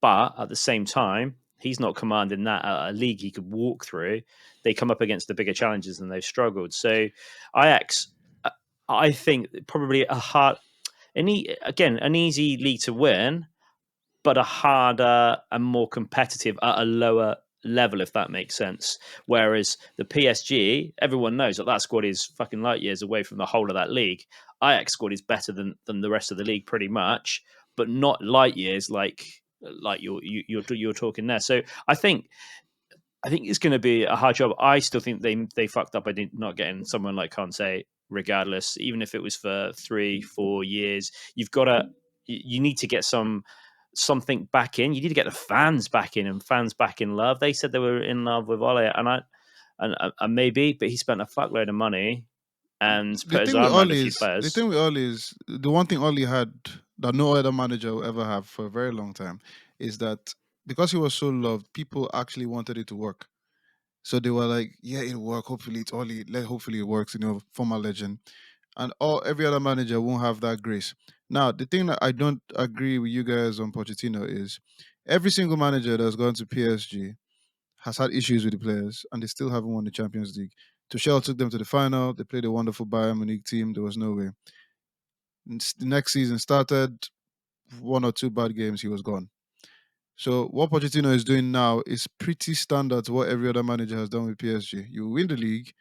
But at the same time, he's not commanding that at a league he could walk through. They come up against the bigger challenges and they've struggled. So Ajax, I think probably an easy league to win, but a harder and more competitive at a lower level, if that makes sense. Whereas the PSG, everyone knows that squad is fucking light years away from the whole of that league. Ajax squad is better than the rest of the league pretty much, but not light years like you're talking there. So I think it's going to be a hard job. I still think they fucked up by not getting someone like Conte, regardless, even if it was for 3-4 years. You need to get something back in. You need to get the fans back in and fans back in love. They said they were in love with Ole, and maybe, but he spent a fuckload of money and The put his thing with arm around a Oli few is the players. thing with Oli is the one thing Oli had that no other manager will ever have for a very long time is that because he was so loved, people actually wanted it to work. So they were like, "Yeah, it'll work. Hopefully, it's Oli. Hopefully, it works." Former legend, and every other manager won't have that grace. Now, the thing that I don't agree with you guys on Pochettino is every single manager that's gone to PSG has had issues with the players, and they still haven't won the Champions League. Tuchel took them to the final. They played a wonderful Bayern Munich team. There was no way. The next season started, one or two bad games, he was gone. So what Pochettino is doing now is pretty standard to what every other manager has done with PSG. You win the league,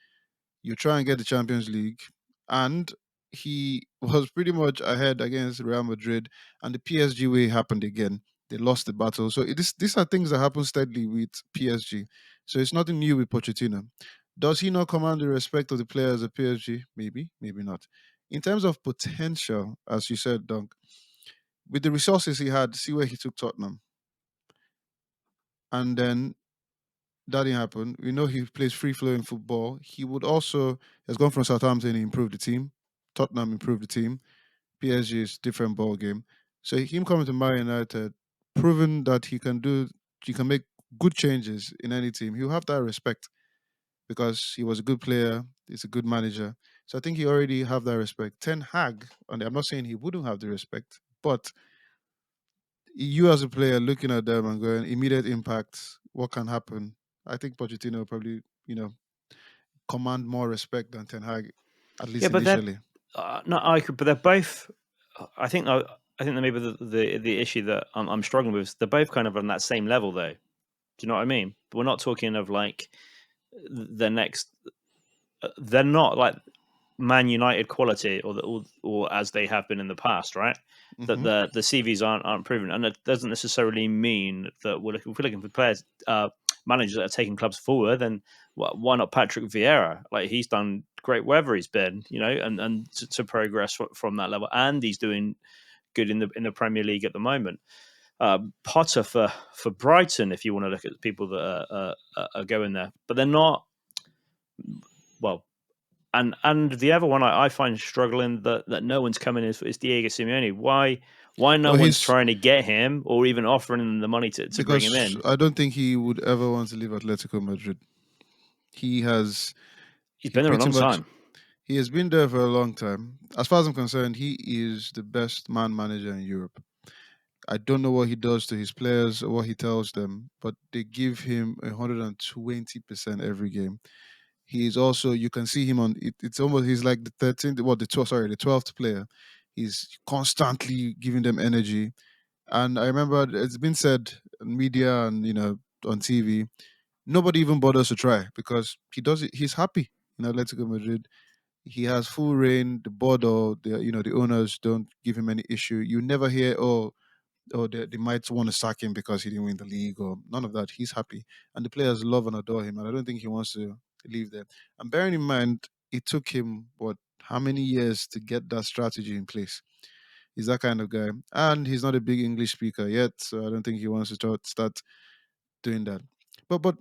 you try and get the Champions League, and he was pretty much ahead against Real Madrid, and the PSG way happened again. They lost the battle. So these are things that happen steadily with PSG. So it's nothing new with Pochettino. Does he not command the respect of the players at PSG? Maybe, maybe not. In terms of potential, as you said, Dunk, with the resources he had, see where he took Tottenham. And then that didn't happen. We know he plays free flowing football. He would also has gone from Southampton, he improved the team. Tottenham improved the team. PSG is different ball game. So him coming to Man United, proven that he can make good changes in any team. He'll have that respect because he was a good player. He's a good manager. So I think he already have that respect. Ten Hag, and I'm not saying he wouldn't have the respect, but you as a player looking at them and going immediate impact, what can happen? I think Pochettino will probably, command more respect than Ten Hag, at Yeah, least but they're initially. no, I could, but they're both. I think that maybe the issue that I'm struggling with is they're both kind of on that same level, though. Do you know what I mean? But we're not talking of like the next. They're not like Man United quality, or as they have been in the past, right? That Hmm. the CVs aren't proven, and it doesn't necessarily mean that if we're looking for players, managers that are taking clubs forward. Then why not Patrick Vieira? Like he's done great wherever he's been, and to progress from that level, and he's doing good in the Premier League at the moment. Potter for Brighton, if you want to look at people that are going there, but they're not well. And the other one I find struggling that no one's coming is Diego Simeone. Why no Well, one's he's trying to get him or even offering him the money to bring him because in? I don't think he would ever want to leave Atletico Madrid. He has He's he been there a pretty long much time. he has been there for a long time. As far as I'm concerned, he is the best man manager in Europe. I don't know what he does to his players or what he tells them, but they give him 120% every game. He is also you can see him on it, it's almost he's like the 13th, the 12th, sorry, the 12th player. He's constantly giving them energy. And I remember it's been said in media and on TV, nobody even bothers to try because he does it. He's happy in Atletico Madrid. He has full reign. The board or the owners don't give him any issue. You never hear they might want to sack him because he didn't win the league or none of that. He's happy, and the players love and adore him. And I don't think he wants to leave there. And bearing in mind, it took him what how many years to get that strategy in place. He's that kind of guy, and he's not a big English speaker yet, so I don't think he wants to start doing that. But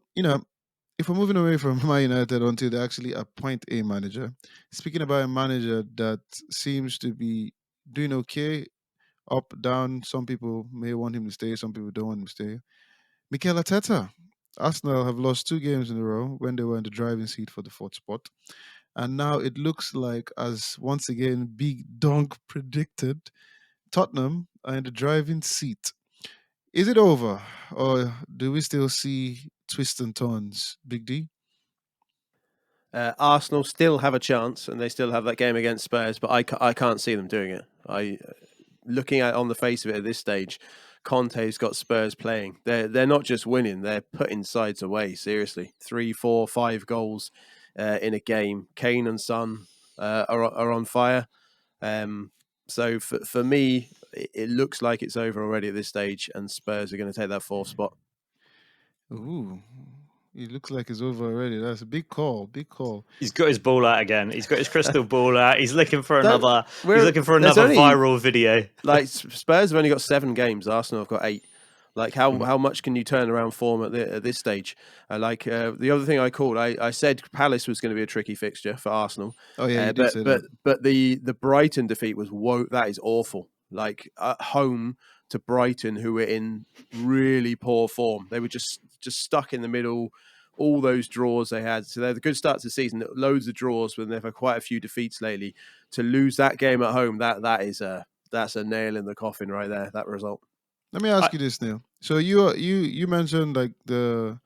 if we're moving away from Man United until they actually appoint a manager, speaking about a manager that seems to be doing okay, up, down. Some people may want him to stay, some people don't want him to stay. Mikel Arteta. Arsenal have lost two games in a row when they were in the driving seat for the fourth spot. And now it looks like, as once again Big Donk predicted, Tottenham are in the driving seat. Is it over, or do we still see twists and turns? Big D. Arsenal still have a chance, and they still have that game against Spurs, but I can't see them doing it. looking at on the face of it at this stage, Conte's got Spurs playing. They're not just winning; they're putting sides away. Seriously, 3, 4, 5 goals in a game. Kane and Son are on fire. So for me, it looks like it's over already at this stage, and Spurs are going to take that 4th spot. Ooh, it looks like it's over already. That's a big call. Big call. He's got his ball out again. He's got his crystal ball out. He's looking for Don't- another. He's we're- looking for there's another only- viral video. Like Spurs have only got 7 games. Arsenal have got 8. Like how much can you turn around form at this stage? The other thing I called, I said Palace was going to be a tricky fixture for Arsenal. Oh yeah, you did say that. But the Brighton defeat was that is awful. Like at home to Brighton, who were in really poor form. They were just stuck in the middle. All those draws they had, so they're the good starts of the season. Loads of draws, but they've had quite a few defeats lately. To lose that game at home, that's a nail in the coffin right there. That result. Let me ask you this, Neil. So you mentioned like the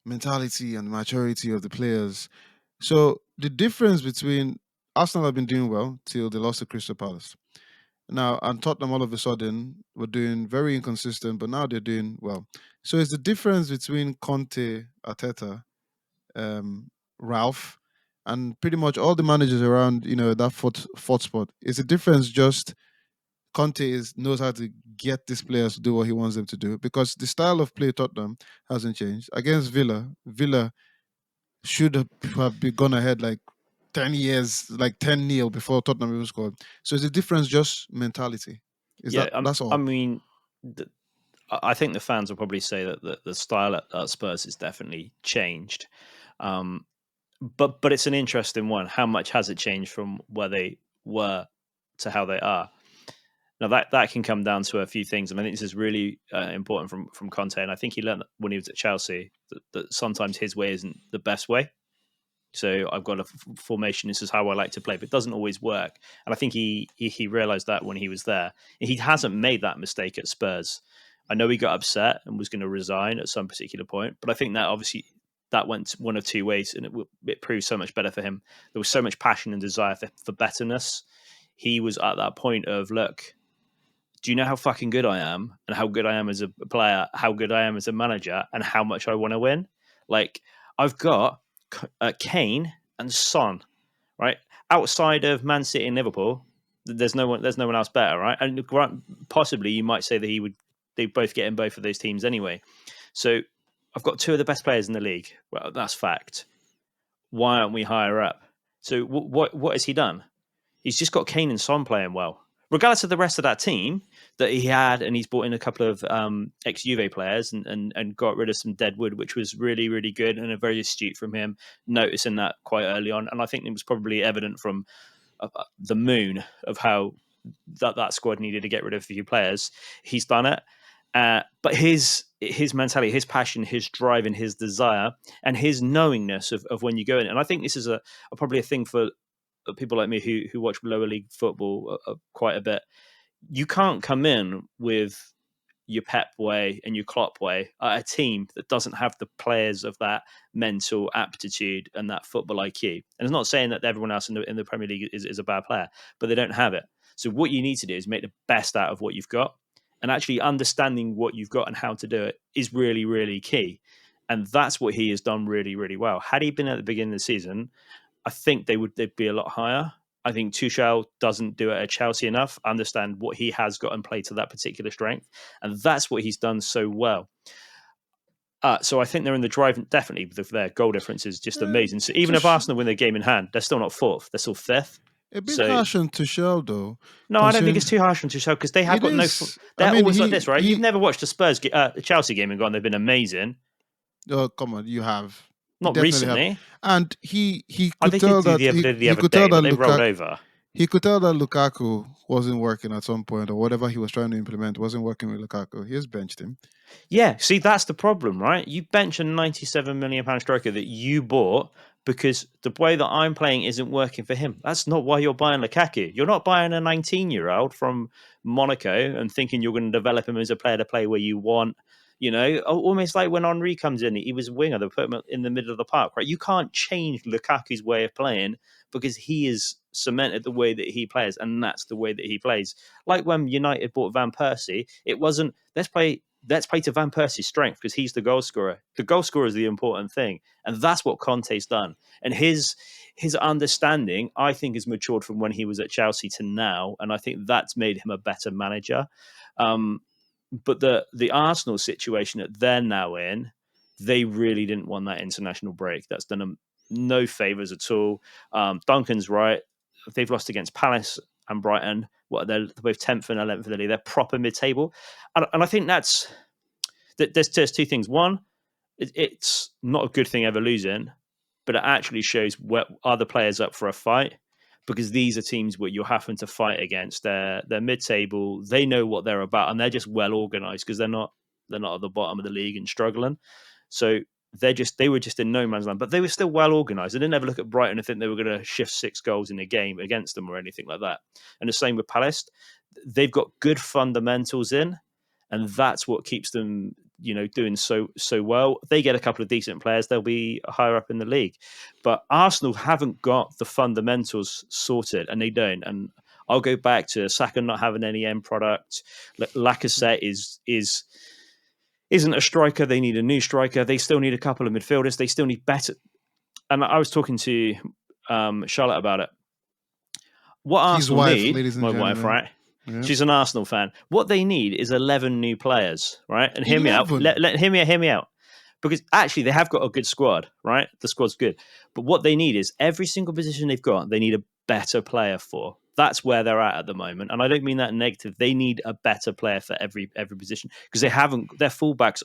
mentality and maturity of the players. So the difference between Arsenal have been doing well till they lost to Crystal Palace. Now, and Tottenham all of a sudden were doing very inconsistent, but now they're doing well. So is the difference between Conte, Arteta, Ralph, and pretty much all the managers around, that fourth spot, is the difference just Conte knows how to get these players to do what he wants them to do? Because the style of play Tottenham hasn't changed. Against Villa should have gone ahead like 10 years, like 10-0 before Tottenham even scored. So is the difference just mentality? That's all? I mean, I think the fans will probably say that the style at Spurs has definitely changed. But it's an interesting one. How much has it changed from where they were to how they are? Now that can come down to a few things, and I think this is really important from Conte. And I think he learned when he was at Chelsea that sometimes his way isn't the best way. So I've got a formation. This is how I like to play, but it doesn't always work. And I think he realized that when he was there. He hasn't made that mistake at Spurs. I know he got upset and was going to resign at some particular point, but I think that obviously that went one of two ways, and it proved so much better for him. There was so much passion and desire for betterness. He was at that point of, look, do you know how fucking good I am and how good I am as a player, how good I am as a manager, and how much I want to win? Like, I've got Kane and Son, right? Outside of Man City and Liverpool, there's no one else better, right? And possibly you might say that they both get in both of those teams anyway. So I've got 2 of the best players in the league. Well, that's fact. Why aren't we higher up? So what has he done? He's just got Kane and Son playing well. Regardless of the rest of that team that he had, and he's brought in a couple of ex-Juve players and got rid of some dead wood, which was really, really good and a very astute from him, noticing that quite early on. And I think it was probably evident from the moon of how that squad needed to get rid of a few players. He's done it. But his mentality, his passion, his drive and his desire and his knowingness of when you go in. And I think this is probably a thing for people like me who watch lower league football quite a bit. You can't come in with your Pep way and your Klopp way at a team that doesn't have the players of that mental aptitude and that football IQ. And it's not saying that everyone else in the Premier League is a bad player, but they don't have it. So what you need to do is make the best out of what you've got, and actually understanding what you've got and how to do it is really, really key. And that's what he has done really, really well. Had he been at the beginning of the season, I think they'd be a lot higher. I think Tuchel doesn't do it at Chelsea enough, understand what he has got and play to that particular strength. And that's what he's done so well. So I think they're in the drive, definitely. Their goal difference is just amazing. So even if Arsenal win their game in hand, they're still not 4th. They're still 5th. A bit harsh on Tuchel, though. No, I don't think it's too harsh on Tuchel because they have got no... They're always like this, right? You've never watched a Chelsea game and gone, they've been amazing. Oh, come on, you have. Not recently. Have. And he could tell that he could tell that they rolled over. He could tell that Lukaku wasn't working at some point, or whatever he was trying to implement wasn't working with Lukaku. He just benched him. Yeah, see, that's the problem, right? You bench a £97 million striker that you bought because the way that I'm playing isn't working for him. That's not why you're buying Lukaku. You're not buying a 19-year-old from Monaco and thinking you're going to develop him as a player to play where you want. You know, almost like when Henry comes in, he was a winger. They put him in the middle of the park, right? You can't change Lukaku's way of playing because he is cemented the way that he plays, and that's the way that he plays. Like when United bought Van Persie, it wasn't let's play to Van Persie's strength because he's the goal scorer. The goal scorer is the important thing, and that's what Conte's done. And his understanding, I think, has matured from when he was at Chelsea to now, and I think that's made him a better manager. But the Arsenal situation that they're now in, they really didn't want that international break. That's done them no favours at all. Duncan's right. They've lost against Palace and Brighton. They're both 10th and 11th in the league. They're proper mid-table. And I think there's two things. One, it's not a good thing ever losing, but it actually shows what are the players up for a fight, because these are teams where you're having to fight against. They're mid-table. They know what they're about, and they're just well organised because they're not at the bottom of the league and struggling. So they were just in no man's land, but they were still well organised. I didn't ever look at Brighton and think they were going to shift 6 goals in a game against them or anything like that. And the same with Palace. They've got good fundamentals in, and that's what keeps them, doing so well. They get a couple of decent players, they'll be higher up in the league. But Arsenal haven't got the fundamentals sorted, and they don't. And I'll go back to Saka not having any end product. Lacazette isn't a striker. They need a new striker. They still need a couple of midfielders. They still need better. And I was talking to Charlotte about it. What Arsenal need, my wife, right? Yeah. She's an Arsenal fan. What they need is 11 new players, right? And hear me out. Hear me out. Because actually, they have got a good squad, right? The squad's good. But what they need is every single position they've got, they need a better player for. That's where they're at the moment. And I don't mean that negative. They need a better player for every position because they haven't, their fullbacks.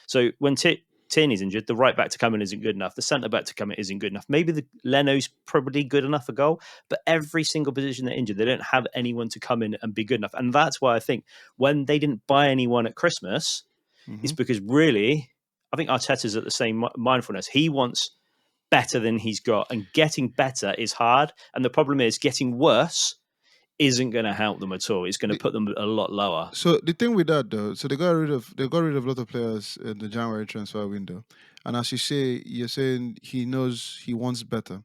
So when Tierney's injured, the right back to come in isn't good enough. The centre back to come in isn't good enough. Maybe the Leno's probably good enough for goal, but every single position they're injured, they don't have anyone to come in and be good enough. And that's why I think when they didn't buy anyone at Christmas, it's because really, I think Arteta's at the same mindfulness. He wants better than he's got, and getting better is hard. And the problem is getting worse isn't going to help them at all. It's going to put them a lot lower. So the thing with that, though, so they got rid of a lot of players in the January transfer window, and as you're saying he knows he wants better.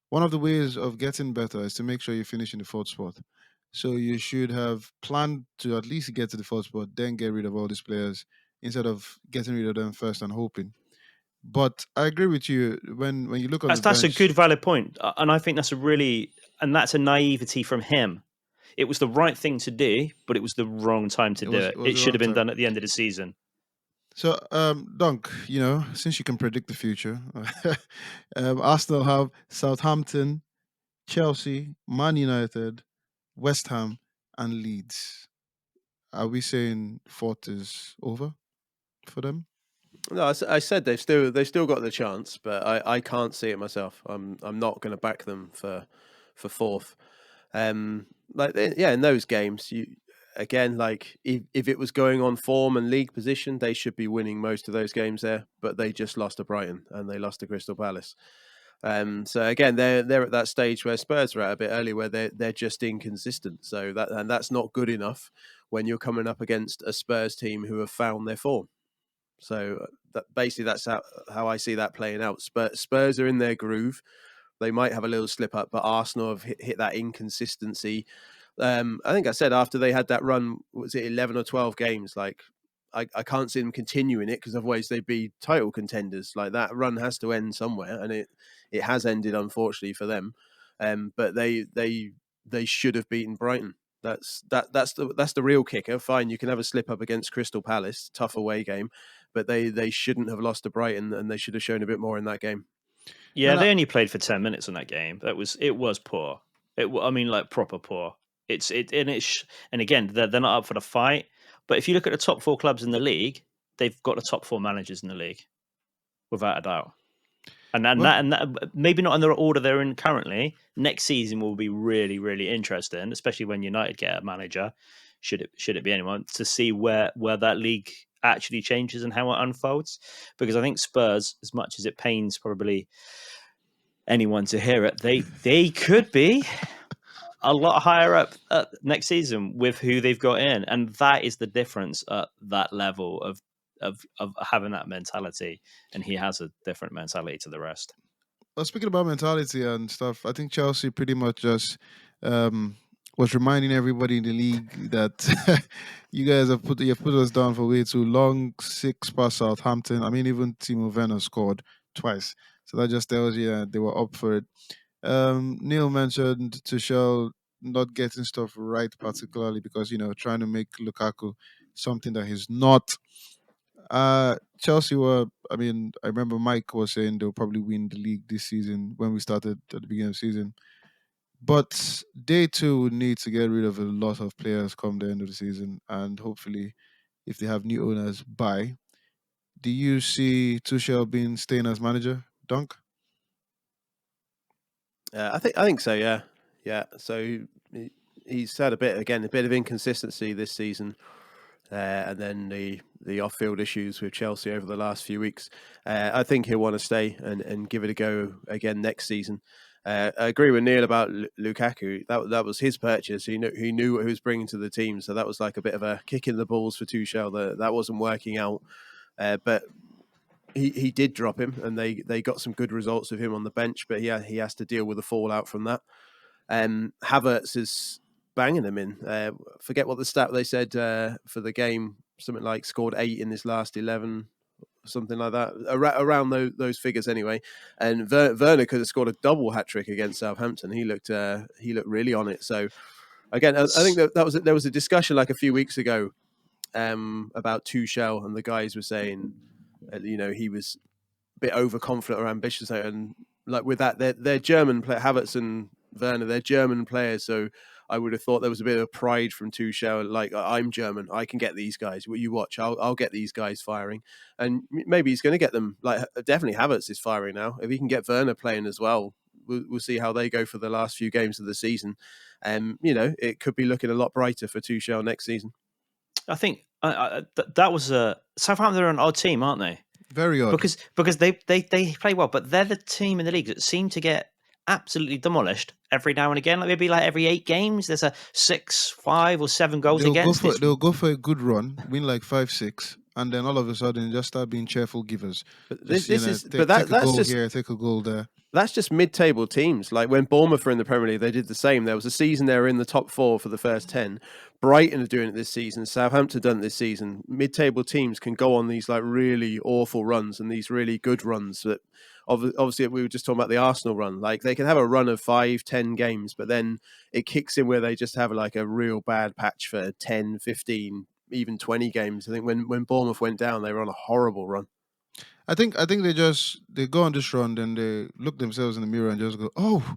One of the ways of getting better is to make sure you finish in the 4th spot. So you should have planned to at least get to the 4th spot, then get rid of all these players instead of getting rid of them first and hoping. But I agree with you when you look on the bench. That's a good valid point, and I think that's a naivety from him. It was the right thing to do, but it was the wrong time to do it. It should have been done at the end of the season. So, Dunk, since you can predict the future, Arsenal have Southampton, Chelsea, Man United, West Ham, and Leeds. Are we saying 4th is over for them? No, I said they've still got the chance, but I can't see it myself. I'm not going to back them for 4th. In those games, if it was going on form and league position, they should be winning most of those games there. But they just lost to Brighton and they lost to Crystal Palace. So again, they're at that stage where Spurs were at a bit earlier, where they're just inconsistent. So that's not good enough when you're coming up against a Spurs team who have found their form. So that's how I see that playing out. Spurs are in their groove. They might have a little slip up, but Arsenal have hit that inconsistency. I think I said after they had that run, was it 11 or 12 games? Like I can't see them continuing it because otherwise they'd be title contenders. Like that run has to end somewhere, and it has ended unfortunately for them. But they should have beaten Brighton. That's the real kicker. Fine, you can have a slip up against Crystal Palace, tough away game, but they shouldn't have lost to Brighton, and they should have shown a bit more in that game. Yeah, they only played for 10 minutes in that game. It was poor. Proper poor. And again, they're not up for the fight. But if you look at the top 4 clubs in the league, they've got the top 4 managers in the league, without a doubt. And that maybe not in the order they're in currently. Next season will be really, really interesting, especially when United get a manager. Should it be anyone, to see where that league actually changes and how it unfolds? Because I think Spurs, as much as it pains probably anyone to hear it, they could be a lot higher up next season with who they've got in, and that is the difference at that level of of having that mentality, and he has a different mentality to the rest. Well, speaking about mentality and stuff, I think Chelsea pretty much just um, was reminding everybody in the league that you guys you've put us down for way too long. 6 past Southampton. I mean, even Timo Werner scored twice, so that just tells you that they were up for it. Neil mentioned Tuchel not getting stuff right, particularly because trying to make Lukaku something that he's not. Chelsea were. I mean, I remember Mike was saying they'll probably win the league this season when we started at the beginning of the season. But they too would need to get rid of a lot of players come the end of the season, and hopefully, if they have new owners, buy. Do you see Tuchel being staying as manager, Dunk? I think so. Yeah, yeah. So he's had a bit of inconsistency this season, and then the off field issues with Chelsea over the last few weeks. I think he'll want to stay and give it a go again next season. I agree with Neil about Lukaku. That was his purchase. He knew what he was bringing to the team, so that was like a bit of a kick in the balls for Tuchel. That wasn't working out, but he did drop him, and they got some good results with him on the bench. But yeah, he has to deal with the fallout from that. Havertz is banging them in. Forget what the stat they said for the game. Something like scored 8 in his last 11, something like that. Around those figures anyway. And Werner could have scored a double hat trick against Southampton. He looked really on it. So again, I think there was a discussion like a few weeks ago about Tuchel, and the guys were saying, he was a bit overconfident or ambitious, and like with that, they're German player Havertz and Werner, they're German players, so I would have thought there was a bit of pride from Tuchel, like I'm German, I can get these guys. You watch, I'll get these guys firing, and maybe he's going to get them. Like definitely Havertz is firing now. If he can get Werner playing as well, we'll see how they go for the last few games of the season. It could be looking a lot brighter for Tuchel next season. I think that was a Southampton are an odd team, aren't they? Very odd. Because they play well, but they're the team in the league that seem to get absolutely demolished every now and again. Like maybe like every 8 games, there's a 6, 5, or 7 goals against. They'll go for a good run, win like 5-6, and then all of a sudden just start being cheerful givers. But Just, take a that's goal just here, take a goal there. that's just mid-table teams. Like when Bournemouth were in the Premier League, they did the same. There was a season they were in the top 4 for the first 10. Brighton are doing it this season. Southampton done it this season. Mid-table teams can go on these like really awful runs and these really good runs. That obviously we were just talking about the Arsenal run. Like they can have a run of 5-10 games, but then it kicks in where they just have like a real bad patch for 10, 15, even 20 games. I think when Bournemouth went down, they were on a horrible run. I think they go on this run, then they look themselves in the mirror and just go, oh.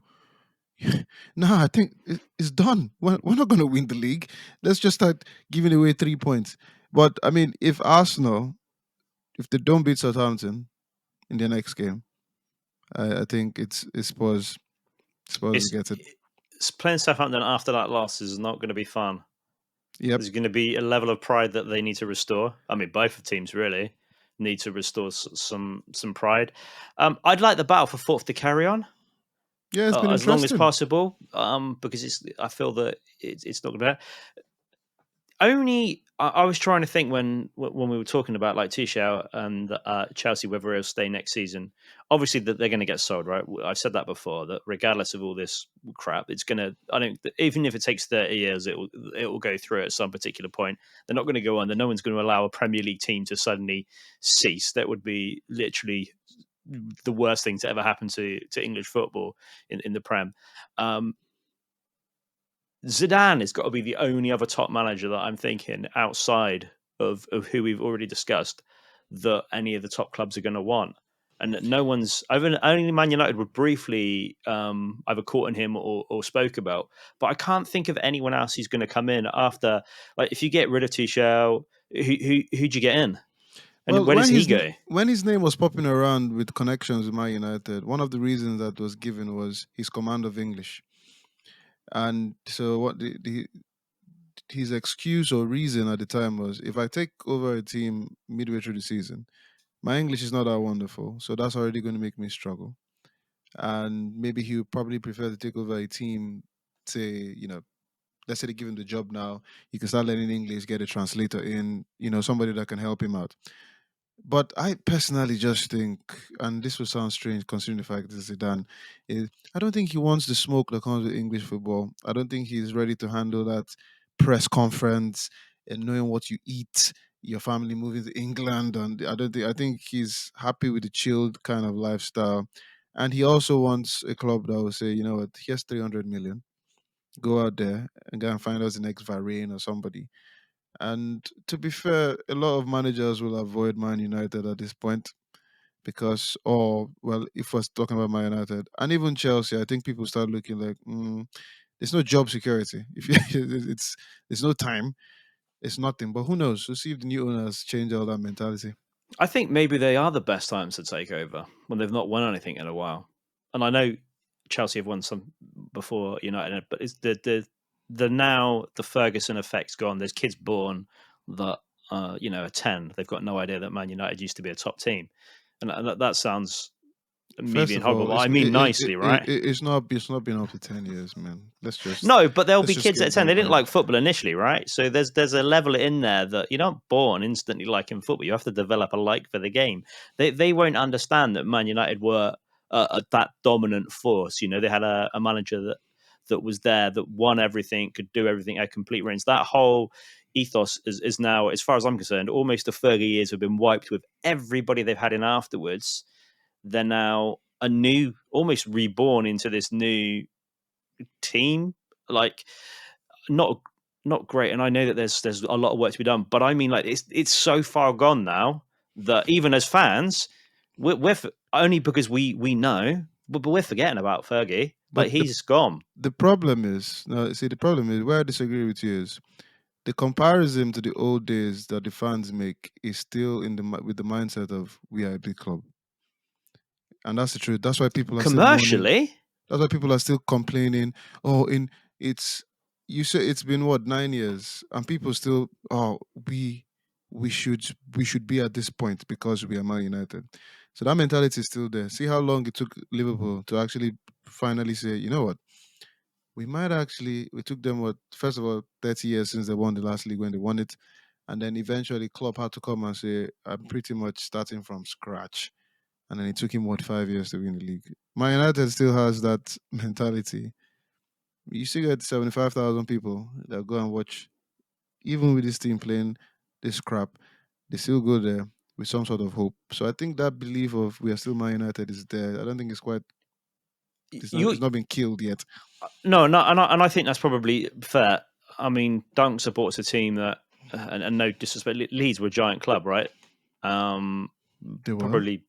Nah, I think it's done. We're not going to win the league. Let's just start giving away 3 points. But I mean, if they don't beat Southampton in the next game, I think it's Spurs. Spurs will get it. Playing Southampton after that loss is not going to be fun. Yep. There's going to be a level of pride that they need to restore. I mean, both teams really need to restore some pride. I'd like the battle for 4th to carry on. Yeah, it's been as long as interesting. possible, because I feel that it's not going to be. Only I was trying to think when we were talking about like Tuchel and Chelsea, whether he'll stay next season. Obviously, that they're going to get sold, right? I've said that before. That regardless of all this crap, it's going to. I don't. Even if it takes 30 years, it will go through at some particular point. They're not going to go on. No one's going to allow a Premier League team to suddenly cease. That would be literally the worst thing to ever happen to English football in the Prem. Zidane has got to be the only other top manager that I'm thinking outside of who we've already discussed that any of the top clubs are going to want. And no one's, only Man United would briefly either caught on him or spoke about. But I can't think of anyone else who's going to come in after. Like, if you get rid of Tuchel, who'd you get in? And Well, where does he go? when his name was popping around with connections with Man United, one of the reasons that was given was his command of English. And so what his excuse or reason at the time was, if I take over a team midway through the season, my English is not that wonderful, so that's already going to make me struggle. And maybe he would probably prefer to take over a team, say, let's say they give him the job now, he can start learning English, get a translator in, somebody that can help him out. But I personally just think, and this will sound strange considering the fact that Zidane is, I don't think he wants the smoke that comes with English football. I don't think he's ready to handle that press conference and knowing what you eat, your family moving to England, and I think he's happy with the chilled kind of lifestyle. And he also wants a club that will say, you know what, here's 300 million. Go out there and go and find us the next Varane or somebody. And to be fair, a lot of managers will avoid Man United at this point because, or well, if we're talking about Man United and even Chelsea, I think people start looking like there's no job security. If you, it's there's no time, it's nothing. But who knows? We'll see if the new owners change all that mentality. I think maybe they are the best times to take over when they've not won anything in a while. And I know Chelsea have won some before United, but it's the now the Ferguson effect's gone. There's kids born that are 10. They've got no idea that Man United used to be a top team, and that sounds me First being of horrible, all, but I mean nicely, right? it's not been up to 10 years, man. No, but there'll Let's be just kids get at 10. that They didn't right. like football initially, right? So there's a level in there that you're not born instantly liking football. You have to develop a like for the game. They won't understand that Man United were that dominant force. They had a manager that was there, that won everything, could do everything, had complete range. That whole ethos is now, as far as I'm concerned, almost the 30 years have been wiped with everybody they've had in afterwards. They're now a new, almost reborn into this new team, like not not great. And I know that there's a lot of work to be done, but I mean, like it's so far gone now that even as fans, we're only because we know, but we're forgetting about Fergie. But Like he's gone. the problem is, no, see, the problem is where I disagree with you is the comparison to the old days that the fans make is still with the mindset of we are a big club, and that's the truth. That's why people are still mourning. Commercially, That's why people are still complaining. Oh, it's you say it's been what 9 years, and people still we we should we should be at this point because we are Man United. So that mentality is still there. See how long it took Liverpool to actually finally say, you know what, we might actually we took them what first of all 30 years since they won the last league when they won it, and then eventually Klopp had to come and say I'm pretty much starting from scratch, and then it took him what 5 years to win the league. Man United still has that mentality. You still get 75,000 people that go and watch, even with this team playing this crap, they still go there with some sort of hope. So I think that belief of we are still Man United is there. I don't think it's you not been killed yet. no, and I think that's probably fair. I mean, Dunk supports a team that, and no disrespect, Leeds were a giant club, right? Um, They were, Probably,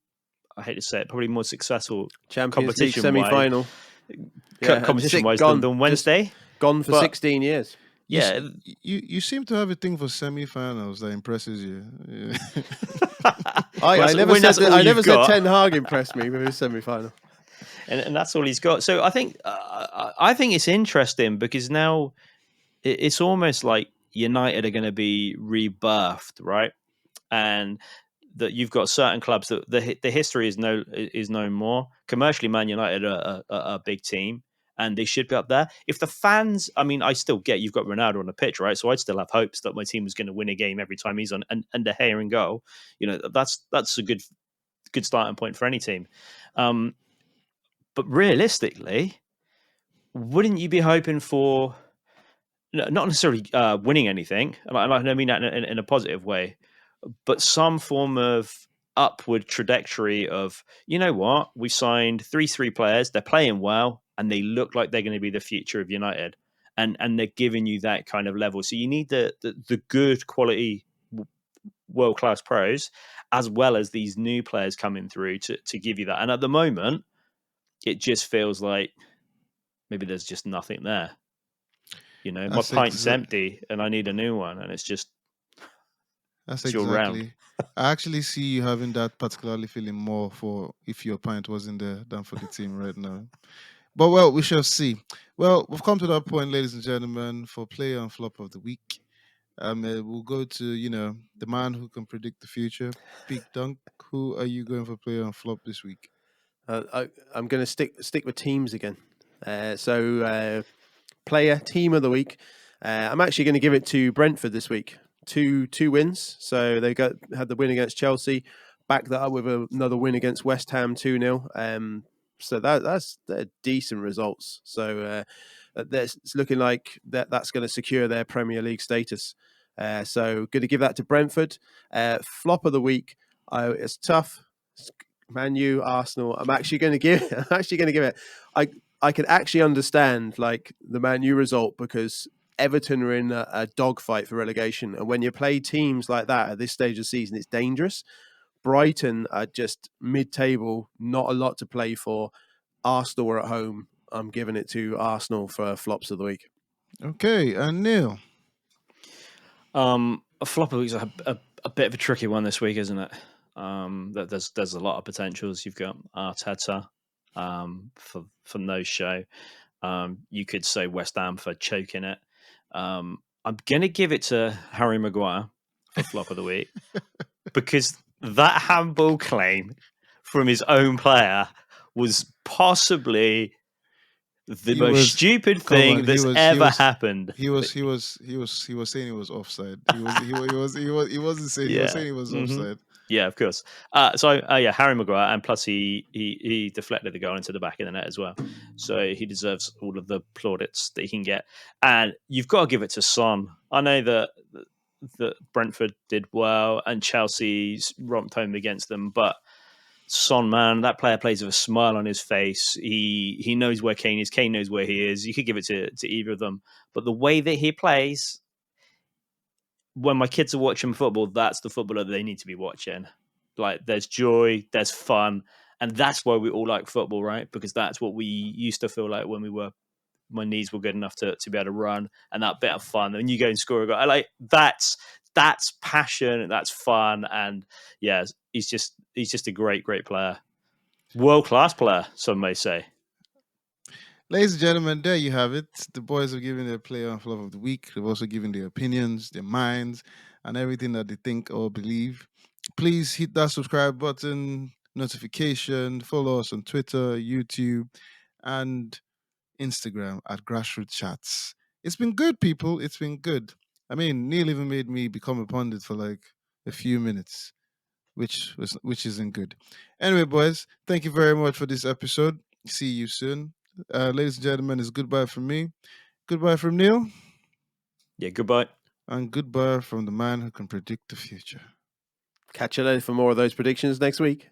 I hate to say it, probably more successful Champions League competition wise, semi-final. Yeah, and competition wise gone, than just Wednesday. gone for But 16 years. you s- yeah, you seem to have a thing for semi-finals that impresses you. Yeah. I never when said that's that. all I never you've said got, Ten Hag impressed me with his semi-final. and that's all he's got. So I think it's interesting because now it's almost like United are going to be rebirthed, right? And that you've got certain clubs that the history is no more. Commercially, Man United are a big team, and they should be up there. If the fans, I mean, I still get you've got Ronaldo on the pitch, right? So I'd still have hopes that my team was going to win a game every time he's on, and De Gea in goal. That's a good starting point for any team. Um, but realistically, wouldn't you be hoping for not necessarily winning anything? And I don't mean that in a positive way, but some form of upward trajectory of, you know what, we signed three players, they're playing well, and they look like they're going to be the future of United, and they're giving you that kind of level. So you need the good quality world class pros, as well as these new players coming through to give you that. And at the moment, it just feels like maybe there's just nothing there. My That's pint's exa- empty, and I need a new one, and that's it's your round. exactly. I actually see you having that particularly feeling more for if your pint wasn't there than for the team right now. But well, we shall see. Well, we've come to that point, ladies and gentlemen, for player and flop of the week. We'll go to the man who can predict the future, Big Dunk. Who are you going for player and flop this week? I'm going to stick with teams again. So player team of the week. I'm actually going to give it to Brentford this week. two wins. So they had the win against Chelsea, back that up with another win against West Ham 2-0. So they're decent results. So it's looking like that's going to secure their Premier League status. So going to give that to Brentford. Flop of the week. It's tough. Man U, Arsenal. I'm actually going to give it. I can actually understand like the Man U result because Everton are in a dogfight for relegation, and when you play teams like that at this stage of the season, it's dangerous. Brighton are just mid-table, not a lot to play for. Arsenal are at home. I'm giving it to Arsenal for flops of the week. Okay, and Neil. A flop of the week's a bit of a tricky one this week, isn't it? There's a lot of potentials. You've got Arteta for no show. You could say West Ham for choking it. I'm going to give it to Harry Maguire for flop of the week because that handball claim from his own player was possibly the most stupid thing that's ever happened. He was saying he was offside. He wasn't saying he was saying he was offside. Yeah, of course. So Harry Maguire, and plus he deflected the goal into the back of the net as well. So he deserves all of the plaudits that he can get. And you've got to give it to Son. I know that Brentford did well and Chelsea's romped home against them, but Son, man, that player plays with a smile on his face. He knows where Kane is. Kane knows where he is. You could give it to either of them. But the way that he plays, when my kids are watching football, that's the footballer they need to be watching. Like, there's joy, there's fun, and that's why we all like football, right? Because that's what we used to feel like when my knees were good enough to be able to run, and that bit of fun. And you go and score a goal. That's passion, that's fun, and yeah, he's just a great player, world class player, some may say. Ladies and gentlemen, there you have it. The boys have given their player and flop of the week. They've also given their opinions, their minds, and everything that they think or believe. Please hit that subscribe button, notification, follow us on Twitter, YouTube, and Instagram at Grassroots Chats. It's been good, people. It's been good. I mean, Neil even made me become a pundit for like a few minutes, which isn't good. Anyway, boys, thank you very much for this episode. See you soon. Ladies and gentlemen, it's goodbye from me. Goodbye from Neil. Yeah, goodbye. And goodbye from the man who can predict the future. Catch you later for more of those predictions next week.